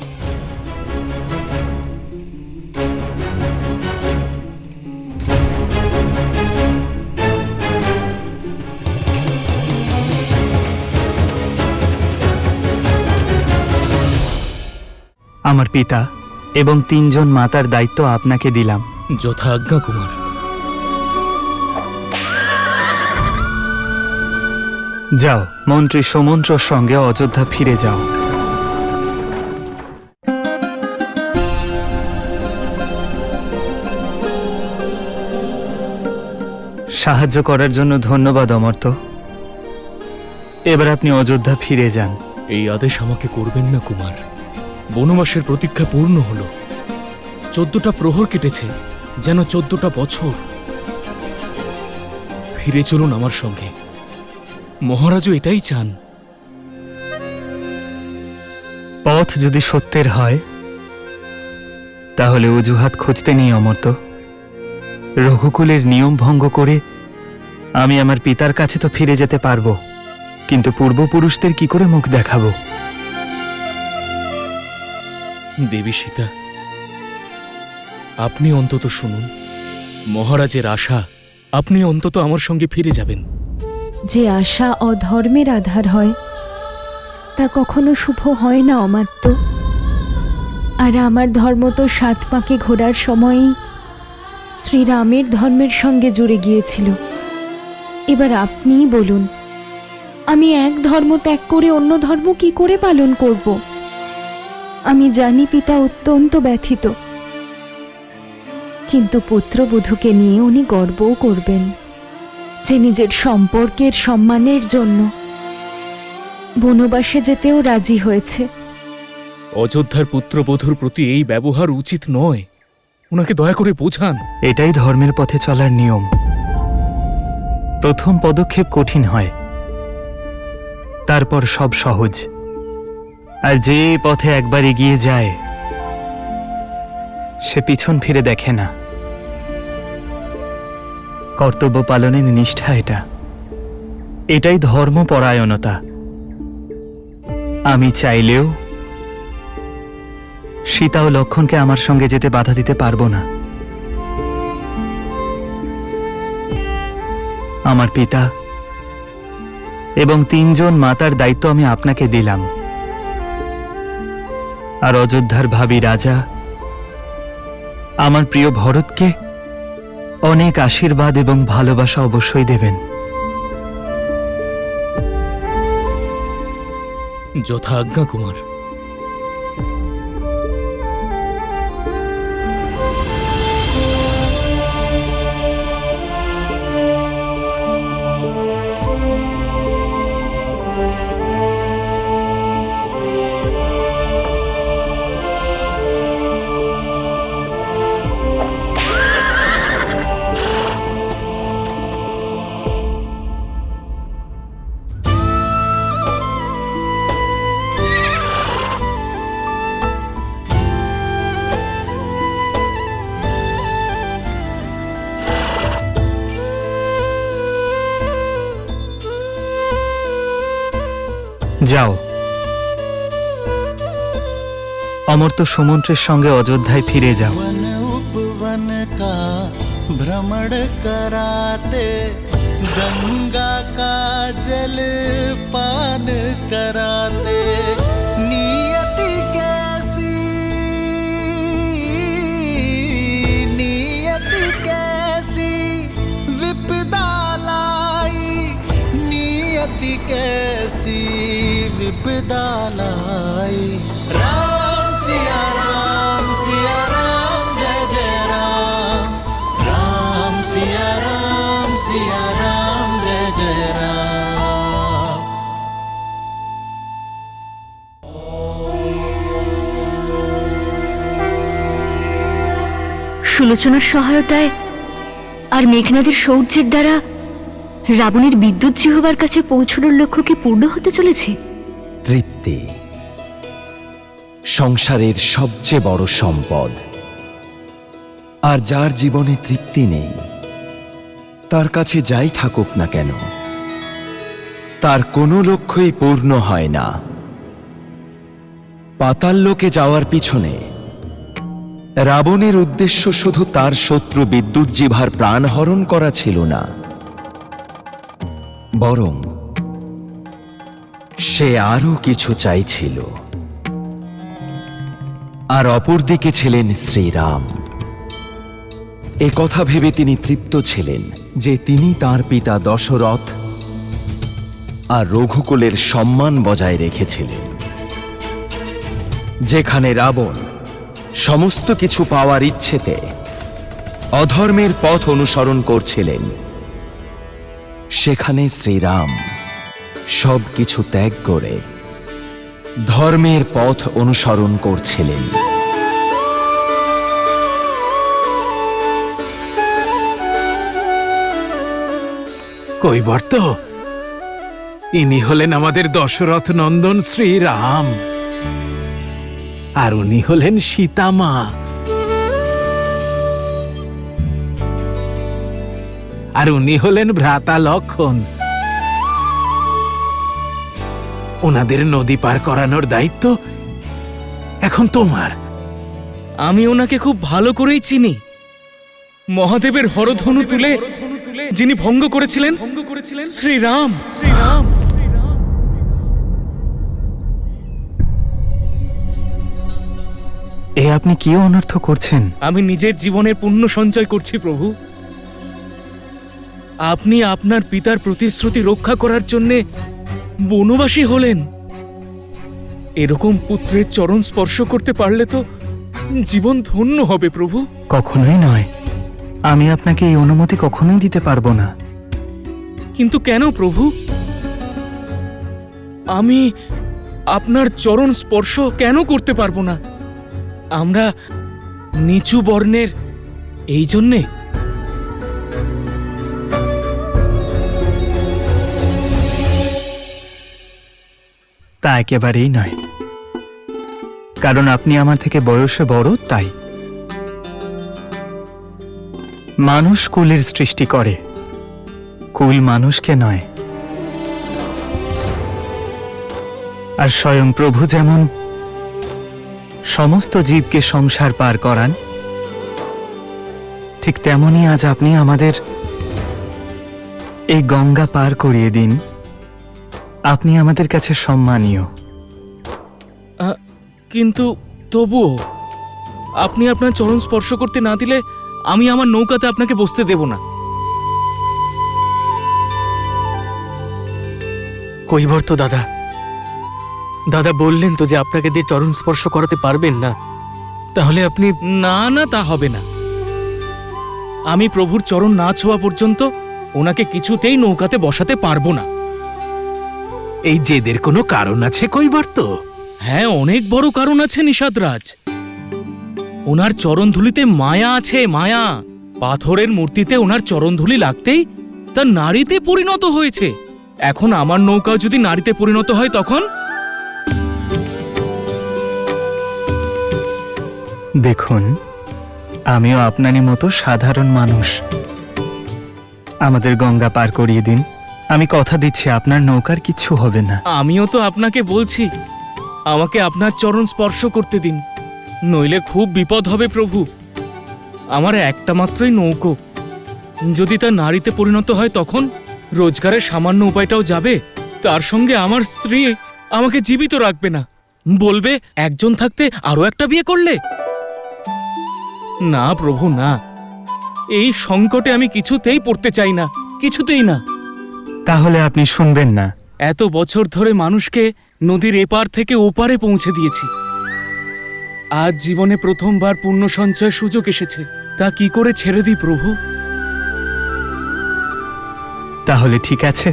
আমার পিতা এবং 3 জন মাতার দায়িত্ব আপনাকে দিলাম। যথা আজ্ঞা কুমার। যাও, মন্ত্রী সমন্ত্রর সঙ্গে অযোধ্যা ফিরে যাও। সাহায্য করার জন্য ধন্যবাদ অমর্ত্য। এবার আপনি অযোধ্যা ফিরে যান। এই আদেশ আমাকে করবেন না কুমার। বনবাসের প্রতীক্ষা পূর্ণ হলো। 14টা প্রহর কেটেছে, যেন 14টা বছর। ফিরে চলুন আমার সঙ্গে। মহারাজও এটাই চান। পথ যদি সত্যের হয় তাহলে অজুহাত খুঁজতে নেই অমর্ত্য। রঘুকুলের নিয়ম ভঙ্গ করে আমি আমার পিতার কাছে তো ফিরে যেতে পারবো, কিন্তু পূর্বপুরুষদের কি করে মুখ দেখাবো? দেবী সীতা, আপনি অন্তত শুনুন। মহারাজের আশা আপনি অন্তত আমার সঙ্গে ফিরে যাবেন। যে আশা অধর্মের আধার হয় তা কখনো শুভ হয় না অমাত্য। আর আমার ধর্ম তো 7 পাকে ঘোরার সময়ই শ্রীরামের ধর্মের সঙ্গে জুড়ে গিয়েছিল। এবার আপনিই বলুন, আমি এক ধর্ম ত্যাগ করে অন্য ধর্ম কি করে পালন করব? আমি জানি পিতা অত্যন্ত ব্যথিত, কিন্তু পুত্রবধূকে নিয়ে উনি গর্বও করবেন যে নিজের সম্পর্কের সম্মানের জন্য বনবাসে যেতেও রাজি হয়েছে। অযোধ্যার পুত্রবধূর প্রতি এই ব্যবহার উচিত নয়। ওনাকে দয়া করে বোঝান। এটাই ধর্মের পথে চলার নিয়ম। প্রথম পদক্ষেপ কঠিন হয়, তারপর সব সহজ। আর যে পথে একবার এগিয়ে যায় সে পিছন ফিরে দেখে না। কর্তব্য পালনের নিষ্ঠা এটাই ধর্মপরায়ণতা। আমি চাইলেও সীতা ও লক্ষণকে আমার সঙ্গে যেতে বাধা দিতে পারবো না। আমার পিতা এবং 3 জন মাতার দায়িত্ব আমি আপনাকে দিলাম। আর অযোধ্যার ভাবী রাজা আমার প্রিয় ভরতকে অনেক আশীর্বাদ এবং ভালোবাসা অবশ্যই দেবেন। যথা আজ্ঞা কুমার। যাও, অমর্ত্য সুমন্ত্রের সঙ্গে অযোধ্যায় ফিরে যাও। वन उपवन का भ्रमण कराते गंगा का जल पान कराते नियति कैसी विपदा लाई, नियति कैसी विपदा लाई। राम सिया राम जय जय राम, राम सिया राम जय जय राम। সুলোচনার সহায়তায় আর মেঘনাদের শৌর্যের দ্বারা রাবণের বিদ্যুৎ জিহ্বার কাছে পৌঁছানোর লক্ষ্য কি পূর্ণ হতে চলেছে? তৃপ্তি সংসারের সবচেয়ে বড় সম্পদ, আর যার জীবনে তৃপ্তি নেই তার কাছে যাই থাকুক না কেন তার কোনো লক্ষ্যই পূর্ণ হয় না। পাতাললোকে যাওয়ার পিছনে রাবণের উদ্দেশ্য শুধু তার শত্রু বিদ্যুৎ জিভার প্রাণ হরণ করা ছিল না, বরং সে আরো কিছু চাইছিল। আর অপরদিকে ছিলেন শ্রীরাম। এ কথা ভেবে তিনি তৃপ্ত ছিলেন যে তিনি তার পিতা দশরথ আর রঘুকুলের সম্মান বজায় রেখেছিলেন। যেখানে রাবণ সমস্ত কিছু পাওয়ার ইচ্ছেতে অধর্মের পথ অনুসরণ করছিলেন, সেখানে শ্রীরাম সব কিছু ত্যাগ করে ধর্মের পথ অনুসরণ করছিলেন। কৈবর্ত, ইনি হলেন আমাদের দশরথ নন্দন শ্রীরাম, আর উনি হলেন সীতামা। আর উনি হলেন ভ্রাতা লক্ষণ। ওনাদের নদী পার করানোর দায়িত্ব এখন তোমার। আমি ওনাকে খুব ভালো করেই চিনি। মহাদেবের হরধনু তুলে যিনি ভঙ্গ করেছিলেন শ্রীরাম। এ আপনি কি অনর্থ করছেন? আমি নিজের জীবনের পুণ্য সঞ্চয় করছি প্রভু। আপনি আপনার পিতার প্রতিশ্রুতি রক্ষা করার জন্যে বনবাসী হলেন। এরকম পুত্রের চরণ স্পর্শ করতে পারলে তো জীবন ধন্য হবে প্রভু। কখনোই নয়, আমি আপনাকে এই অনুমতি কখনোই দিতে পারবো না। কিন্তু কেন প্রভু? আমি আপনার চরণ স্পর্শ কেন করতে পারবো না? আমরা নিচু বর্ণের, এই জন্যে? তা একেবারেই নয়, কারণ আপনি আমার থেকে বয়সে বড়, তাই। মানুষ কুলের সৃষ্টি করে, কুল মানুষকে নয়। আর স্বয়ং প্রভু যেমন সমস্ত জীবকে সংসার পার করান, ঠিক তেমনি আজ আপনি আমাদের এই গঙ্গা পার করিয়ে দিন। আপনি আমাদের কাছে সম্মানীয়। কিন্তু তবুও আপনি আপনার চরণ স্পর্শ করতে না দিলে আমি আমার নৌকাতে আপনাকে বসতে দেব না। কৈবর্ত দাদা, দাদা বললেন তো যে আপনাকে দিয়ে চরণ স্পর্শ করাতে পারবেন না, তাহলে আপনি... না না, তা হবে না। আমি প্রভুর চরণ না ছোঁয়া পর্যন্ত ওনাকে কিছুতেই নৌকাতে বসাতে পারবো না। এই জেদের কোনো কারণ আছে কৈবর্ত? হ্যাঁ, অনেক বড় কারণ আছে নিষাদরাজ। ওনার চরণধুলিতে মায়া আছে, মায়া। পাথরের মূর্তিতে ওনার চরণধুলি লাগতেই তা নারীতে পরিণত হয়েছে। এখন আমার নৌকাও যদি নারীতে পরিণত হয় তখন? দেখুন, আমিও আপনারই মতো সাধারণ মানুষ। আমাদের গঙ্গা পার করিয়ে দিন, আমি কথা দিচ্ছি আপনার নৌকার কিচ্ছু হবে না। আমিও তো আপনাকে বলছি, আমাকে আপনার চরণ স্পর্শ করতে দিন, নইলে খুব বিপদ হবে প্রভু। আমার একটা মাত্রই নৌকো, যদি তা নারীতে পরিণত হয় তখন রোজগারের সামান্য উপায়টাও যাবে। তার সঙ্গে আমার স্ত্রী আমাকে জীবিত রাখবে না, বলবে একজন থাকতে আরো একটা বিয়ে করলে। না প্রভু না, এই সংকটে আমি কিছুতেই পড়তে চাই না, কিছুতেই না। তাহলে আপনি শুনবেন না? এত বছর ধরে মানুষকে নদীর এপার থেকে ওপারে পৌঁছে দিয়েছি, আজ জীবনে প্রথমবার পুণ্য সঞ্চয়ের সুযোগ এসেছে, তা কি করে ছেড়ে দিই প্রভু? তাহলে ঠিক আছে,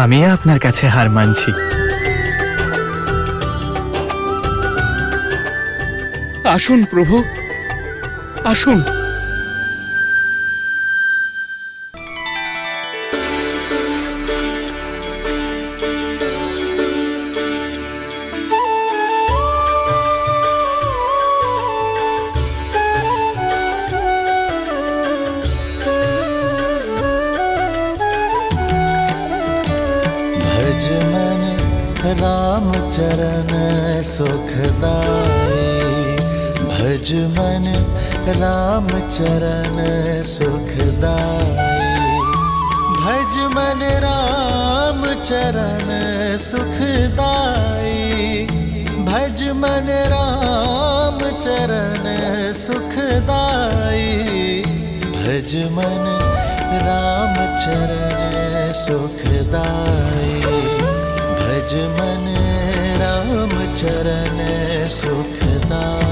আমি আপনার কাছে হার মানছি। আসুন প্রভু, আসুন। भज मन राम चरण सुखदाई, भज मन राम चरण सुखदाई, भज मन राम चरण सुखदाई, भज मन राम चरण सुखदाई, भज मन राम चरण सुखदाई, भज मन राम चरण सुखदाई।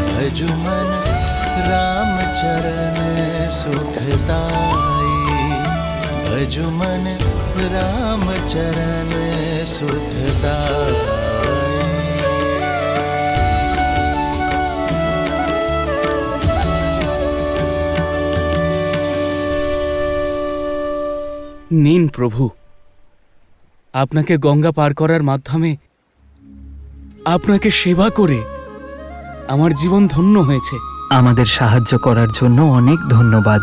भजु मन राम चरण सुखदाई, भजु मन राम चरण सुखदाई। নিন প্রভু, আপনাকে গঙ্গা পার করার মাধ্যমে আপনাকে সেবা করে আমার জীবন ধন্য হয়েছে। আমাদের সাহায্য করার জন্য অনেক ধন্যবাদ।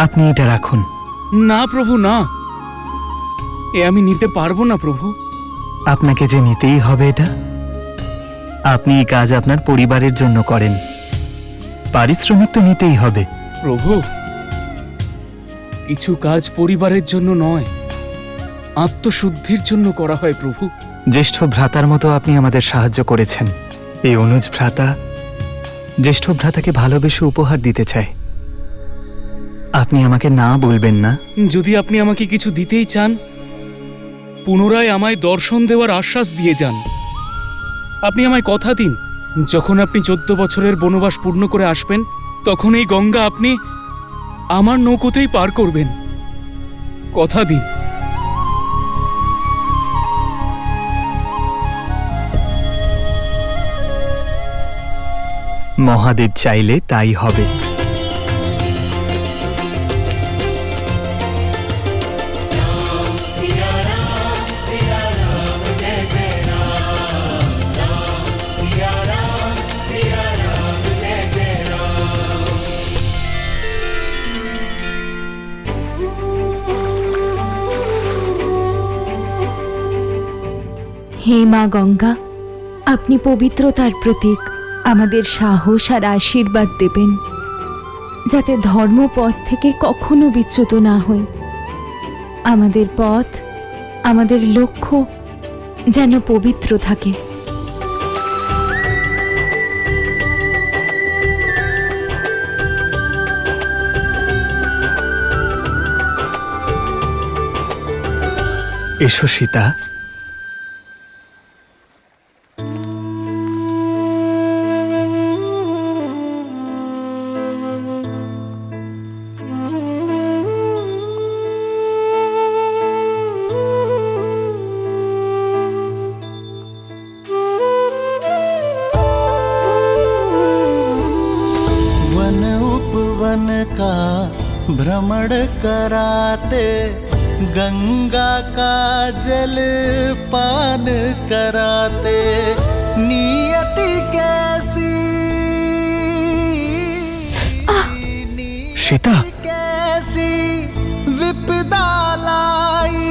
আপনি এটা রাখুন। না প্রভু না, এ আমি নিতে পারবো না প্রভু। আপনাকে যে নিতেই হবে এটা। আপনি এই কাজ আপনার পরিবারের জন্য করেন, পারিশ্রমিক তো নিতেই হবে। প্রভু, কিছু কাজ পরিবারের জন্য নয়, আত্মশুদ্ধির জন্য করা হয় প্রভু। জ্যেষ্ঠ ভ্রাতার মতো আপনি আমাদের সাহায্য করেছেন। এই অনুজ ভ্রাতা জ্যেষ্ঠ ভ্রাতাকে ভালোবেসে উপহার দিতে চায়। আপনি আমাকে না বলবেন না? যদি আপনি আমাকে কিছু দিতেই চান, পুনরায় আমায় দর্শন দেওয়ার আশ্বাস দিয়ে যান। আপনি আমায় কথা দিন, যখন আপনি 14 বছরের বনবাস পূর্ণ করে আসবেন, তখন এই গঙ্গা আপনি আমার নৌকোতেই পার করবেন। কথা দিন। মহাদেব চাইলে তাই হবে। হে মা গঙ্গা, আপনি পবিত্রতার প্রতীক। আমাদের সাহস আর আশীর্বাদ দেবেন, যাতে ধর্মপথ থেকে কখনো বিচ্যুত না হই। আমাদের পথ, আমাদের লক্ষ্য যেন পবিত্র থাকে। এসো সীতা। का भ्रमण कराते, गंगा का जल पान कराते। नियति कैसी सीता कैसी विपदा लाई,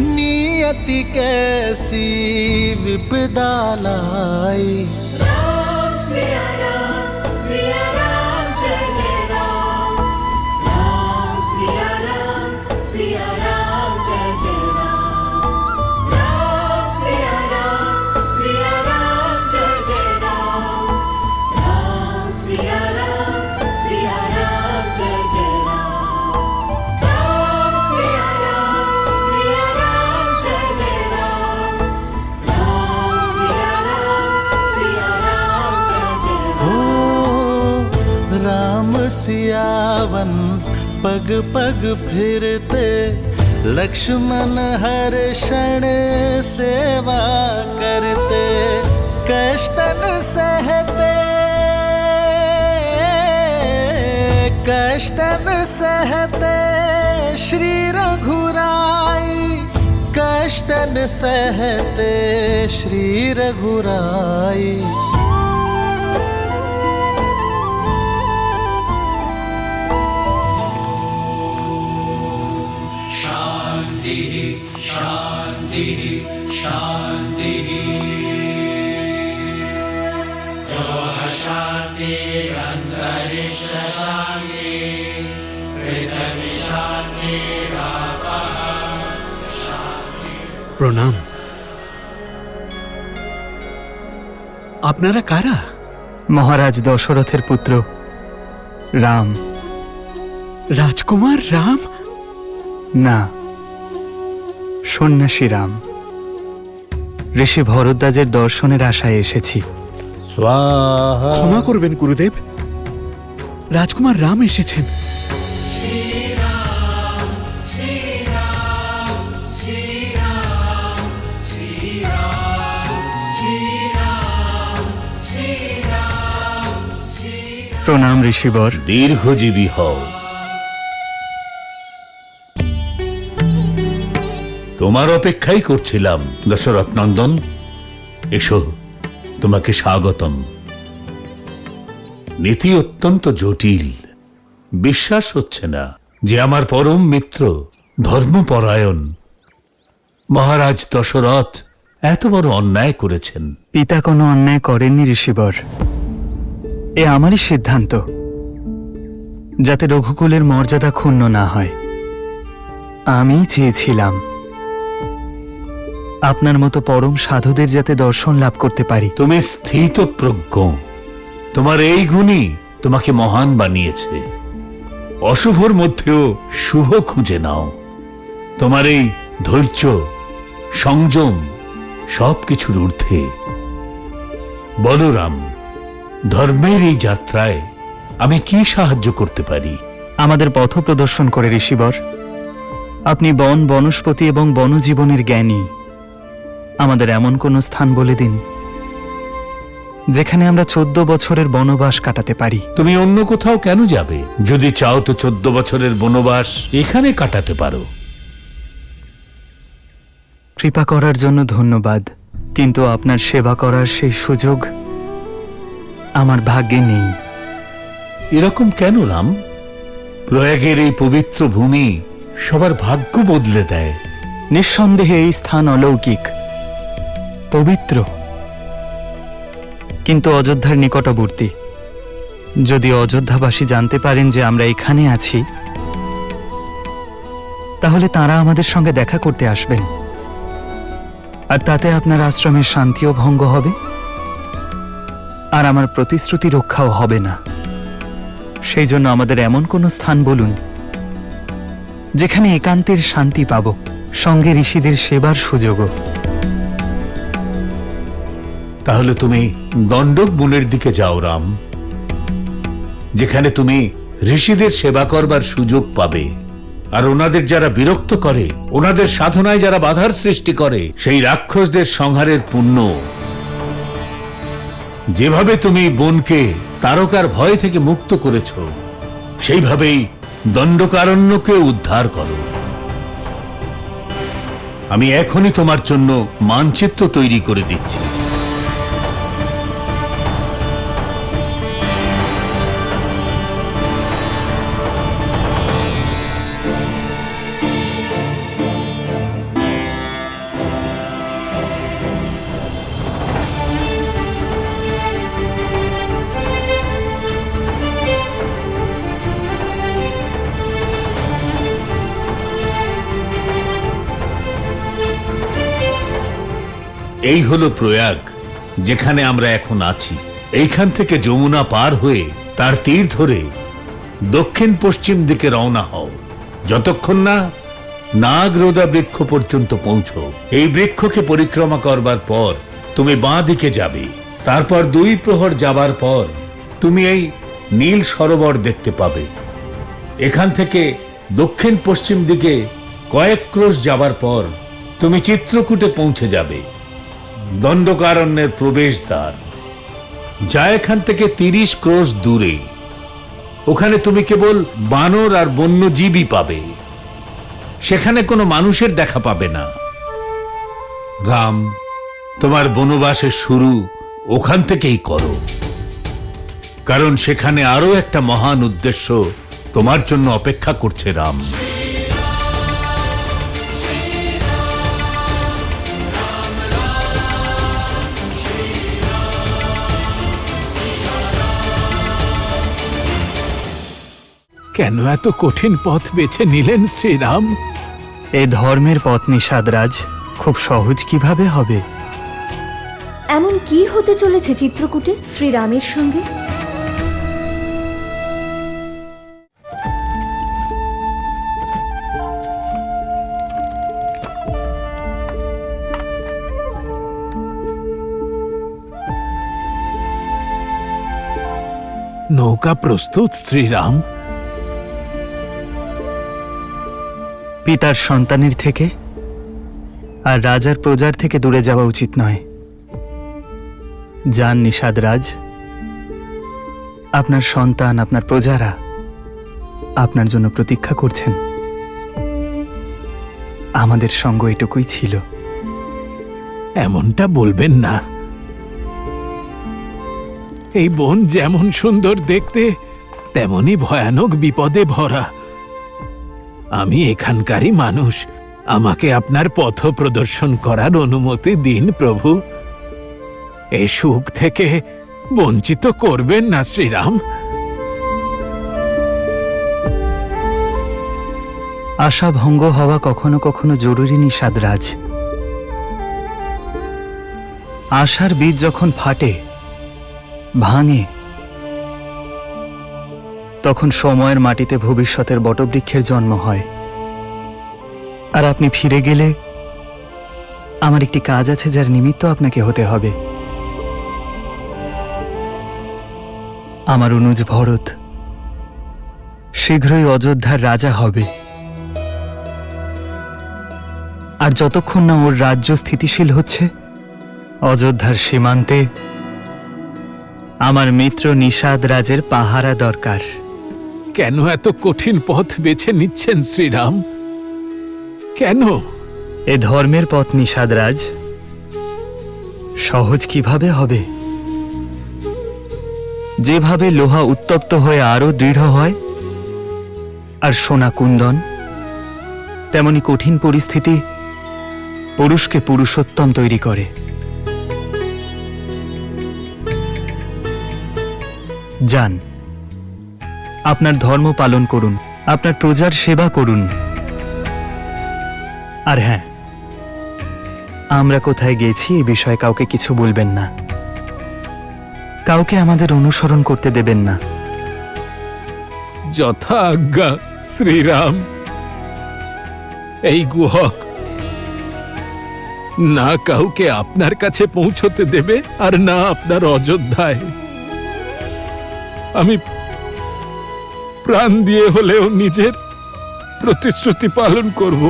नियति कैसी विपदा लाई। राम सिया राम जय जय राम। राम सिया राम जय जय राम। राम सिया राम जय जय राम। राम सिया राम जय जय राम। राम सिया राम जय जय राम। राम सिया राम जय जय राम। ओ राम सियावन पग पग फिरते, लक्ष्मण हर क्षण सेवा करते। कष्टन सहते, कष्टन सहते श्री रघुराई, कष्टन सहते श्री रघुराई। शांति शांति शांति। शांति अंतरिक्ष शांति, पृथ्वी शांति आपः शांति। প্রণাম। আপনারা কারা? মহারাজ দশরথের পুত্র রাম। রাজকুমার রাম? না, সন্ন্যাসী রাম। ঋষি ভরদ্বাজের দর্শনের আশায় এসেছি। ক্ষমা করবেন গুরুদেব, রাজকুমার রাম এসেছেন। প্রণাম ঋষিবর। দীর্ঘজীবী হও। তোমার অপেক্ষাই করছিলাম দশরথ নন্দন। এসো, তোমাকে স্বাগতম। নীতি অত্যন্ত জটিল। বিশ্বাস হচ্ছে না যে আমার পরম মিত্র, ধর্মপরায়ণ মহারাজ দশরথ এত বড় অন্যায় করেছেন। পিতা কোনো অন্যায় করেননি ঋষিবর। এ আমারই সিদ্ধান্ত, যাতে রঘুকুলের মর্যাদা ক্ষুণ্ণ না হয়। আমি চেয়েছিলাম আপনার মতো পরম সাধুদের যাতে দর্শন লাভ করতে পারি। তুমি স্থিতপ্রজ্ঞ, তোমার এই গুণই তোমাকে মহান বানিয়েছে। অশুভর মধ্যেও শুভ খুঁজে নাও। তোমার এই ধৈর্য, সংযম সবকিছুর ঊর্ধ্বে। বলরাম, ধর্মের এই যাত্রায় আমি কি সাহায্য করতে পারি? আমাদের পথ প্রদর্শন করে ঋষিবর। আপনি বন, বনস্পতি এবং বনজীবনের জ্ঞানী। আমাদের এমন কোনো স্থান বলে দিন যেখানে আমরা 14 বছরের বনবাস কাটাতে পারি। তুমি অন্য কোথাও কেন যাবে? যদি চাও তো 14 বছরের বনবাস এখানে কাটাতে পারো। কৃপা করার জন্য ধন্যবাদ, কিন্তু আপনার সেবা করার সেই সুযোগ আমার ভাগ্যে নেই। এরকম কেন রাম? প্রয়াগের এই পবিত্র ভূমি সবার ভাগ্য বদলে দেয়। নিঃসন্দেহে এই স্থান অলৌকিক, পবিত্র, কিন্তু অযোধ্যার নিকটবর্তী। যদি অযোধ্যাবাসী জানতে পারেন যে আমরা এখানে আছি, তাহলে তারা আমাদের সঙ্গে দেখা করতে আসবেন, আর তাতে আপনার আশ্রমের শান্তিও ভঙ্গ হবে, আর আমার প্রতিশ্রুতি রক্ষাও হবে না। সেই জন্য আমাদের এমন কোনো স্থান বলুন যেখানে একান্তের শান্তি পাব, সঙ্গে ঋষিদের সেবার সুযোগও। তাহলে তুমি দণ্ডক বনের দিকে যাও রাম, যেখানে তুমি ঋষিদের সেবা করবার সুযোগ পাবে। আর ওনাদের যারা বিরক্ত করে, ওনাদের সাধনায় যারা বাধার সৃষ্টি করে, সেই রাক্ষসদের সংহারের পুণ্য, যেভাবে তুমি বনকে তারকার ভয় থেকে মুক্ত করেছ, সেইভাবেই দণ্ডকারণ্যকে উদ্ধার করো। আমি এখনই তোমার জন্য মানচিত্র তৈরি করে দিচ্ছি। এই হলো প্রয়াগ, যেখানে আমরা এখন আছি। এইখান থেকে যমুনা পার হয়ে তার তীর ধরে দক্ষিণ পশ্চিম দিকে রওনা হও, যতক্ষণ না নাগরোদা বৃক্ষ পর্যন্ত পৌঁছো। এই বৃক্ষকে পরিক্রমা করবার পর তুমি বাঁ দিকে যাবে। তারপর 2 প্রহর যাবার পর তুমি এই নীল সরোবর দেখতে পাবে। এখান থেকে দক্ষিণ পশ্চিম দিকে কয়েক ক্রোশ যাবার পর তুমি চিত্রকূটে পৌঁছে যাবে, দণ্ডকারণ্যের প্রবেশদ্বার, যা এখান থেকে 30 ক্রোশ দূরে। ওখানে তুমি কেবল বানর আর বন্যজীবী পাবে, সেখানে কোনো মানুষের দেখা পাবে না। রাম, তোমার বনবাসের শুরু ওখান থেকেই করো, কারণ সেখানে আরো একটা মহান উদ্দেশ্য তোমার জন্য অপেক্ষা করছে। রাম, কেন এত কঠিন পথ বেছে নিলেন শ্রীরাম? এই ধর্মের পথ নিষাদরাজ, খুব সহজ কিভাবে হবে? এমন কি হতে চলেছে চিত্রকূটে শ্রীরামের সঙ্গে? নৌকা প্রস্তুত শ্রীরাম? পিতার সন্তানের থেকে আর রাজার প্রজার থেকে দূরে যাওয়া উচিত নয়। যান নিষাদরাজ, আপনার সন্তান, আপনার প্রজারা আপনার জন্য প্রতীক্ষা করছেন। আমাদের সঙ্গ এটুকুই ছিল। এমনটা বলবেন না। এই বন যেমন সুন্দর দেখতে, তেমনি ভয়ানক বিপদে ভরা। আমি এখানকারই মানুষ, আমাকে আপনার পথ প্রদর্শন করার অনুমতি দিন প্রভু। এই সুখ থেকে বঞ্চিত করবেন না শ্রীরাম। আশা ভঙ্গ হওয়া কখনো কখনো জরুরি নিষাদরাজ। আশার বীজ যখন ফাটে, ভাঙে, তখন সময়ের মাটিতে ভবিষ্যতের বটবৃক্ষের জন্ম হয়। আর আপনি ফিরে গেলে আমার একটি কাজ আছে, যার নিমিত্ত আপনাকে হতে হবে। আমার অনুজ ভরত শীঘ্রই অযোধ্যার রাজা হবে। আর যতক্ষণ না ওর রাজ্য স্থিতিশীল হচ্ছে, অযোধ্যার সীমান্তে আমার মিত্র নিষাদ রাজের পাহারা দরকার। কেন এত কঠিন পথ বেছে নিচ্ছেন শ্রীরাম? কেন? এ ধর্মের পথ নিষাদরাজ, সহজ কিভাবে হবে? যেভাবে লোহা উত্তপ্ত হয়ে আরো দৃঢ় হয় আর সোনা কুন্দন, তেমনি কঠিন পরিস্থিতি পুরুষকে পুরুষোত্তম তৈরি করে। যান, আপনার ধর্ম পালন করুন, আপনার প্রজার সেবা করুন। আর হ্যাঁ, আমরা কোথায় গেছি এ বিষয়ে কাউকে কিছু বলবেন না। কাউকে আমাদের অনুসরণ করতে দেবেন না। যথা আজ্ঞা শ্রীরাম। এই গুহক না কাউকে আপনার কাছে পৌঁছতে দেবে, আর না আপনার অযোধ্যায়। আমি প্রাণ দিয়ে হলেও নিজের প্রতিশ্রুতি পালন করব।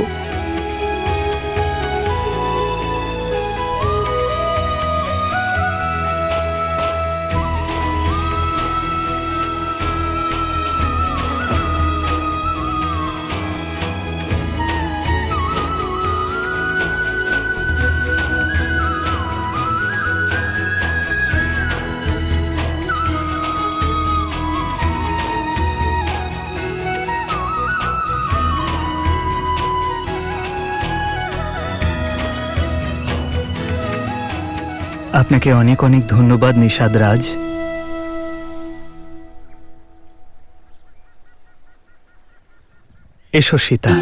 আপনাকে অনেক অনেক ধন্যবাদ নিষাদ রাজ। এসো সীতা।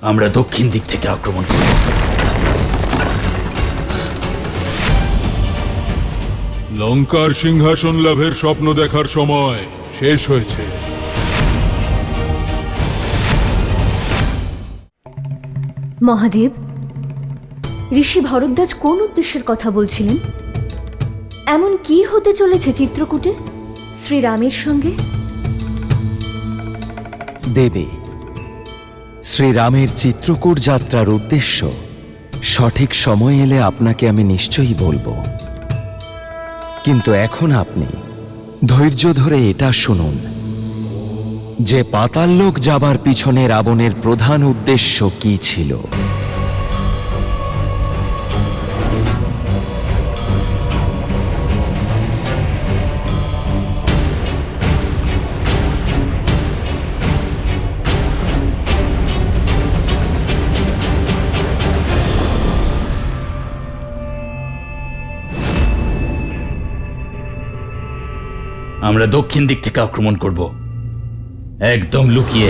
আমরা দক্ষিণ দিক থেকে আক্রমণ করব। লঙ্কার সিংহাসন লাভের স্বপ্ন দেখার সময় শেষ হয়েছে। মহাদেব, ঋষি ভরদ্বাজ কোন উদ্দেশ্যের কথা বলছিলেন? এমন কি হতে চলেছে চিত্রকূটে শ্রীরামের সঙ্গে? দেবী, শ্রীরামের চিত্রকূট যাত্রার উদ্দেশ্য সঠিক সময় এলে আপনাকে আমি নিশ্চয়ই বলবো, কিন্তু এখন আপনি ধৈর্য ধরে এটা শুনুন যে পাতাললোক যাবার পিছনে রাবণের প্রধান উদ্দেশ্য কি ছিল। আমরা দক্ষিণ দিক থেকে আক্রমণ করব, একদম লুকিয়ে।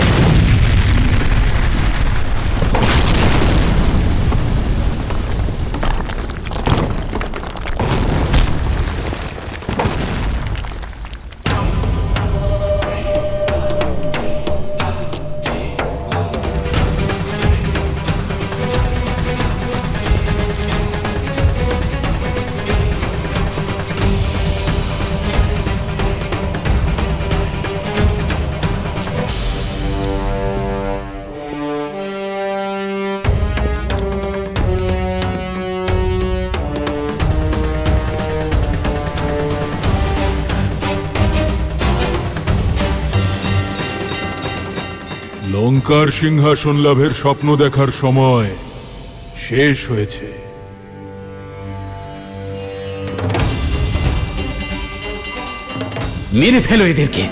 লঙ্কার সিংহাসন লাভের স্বপ্ন দেখার সময় শেষ হয়েছে। মেরে ফেলো এদেরকে।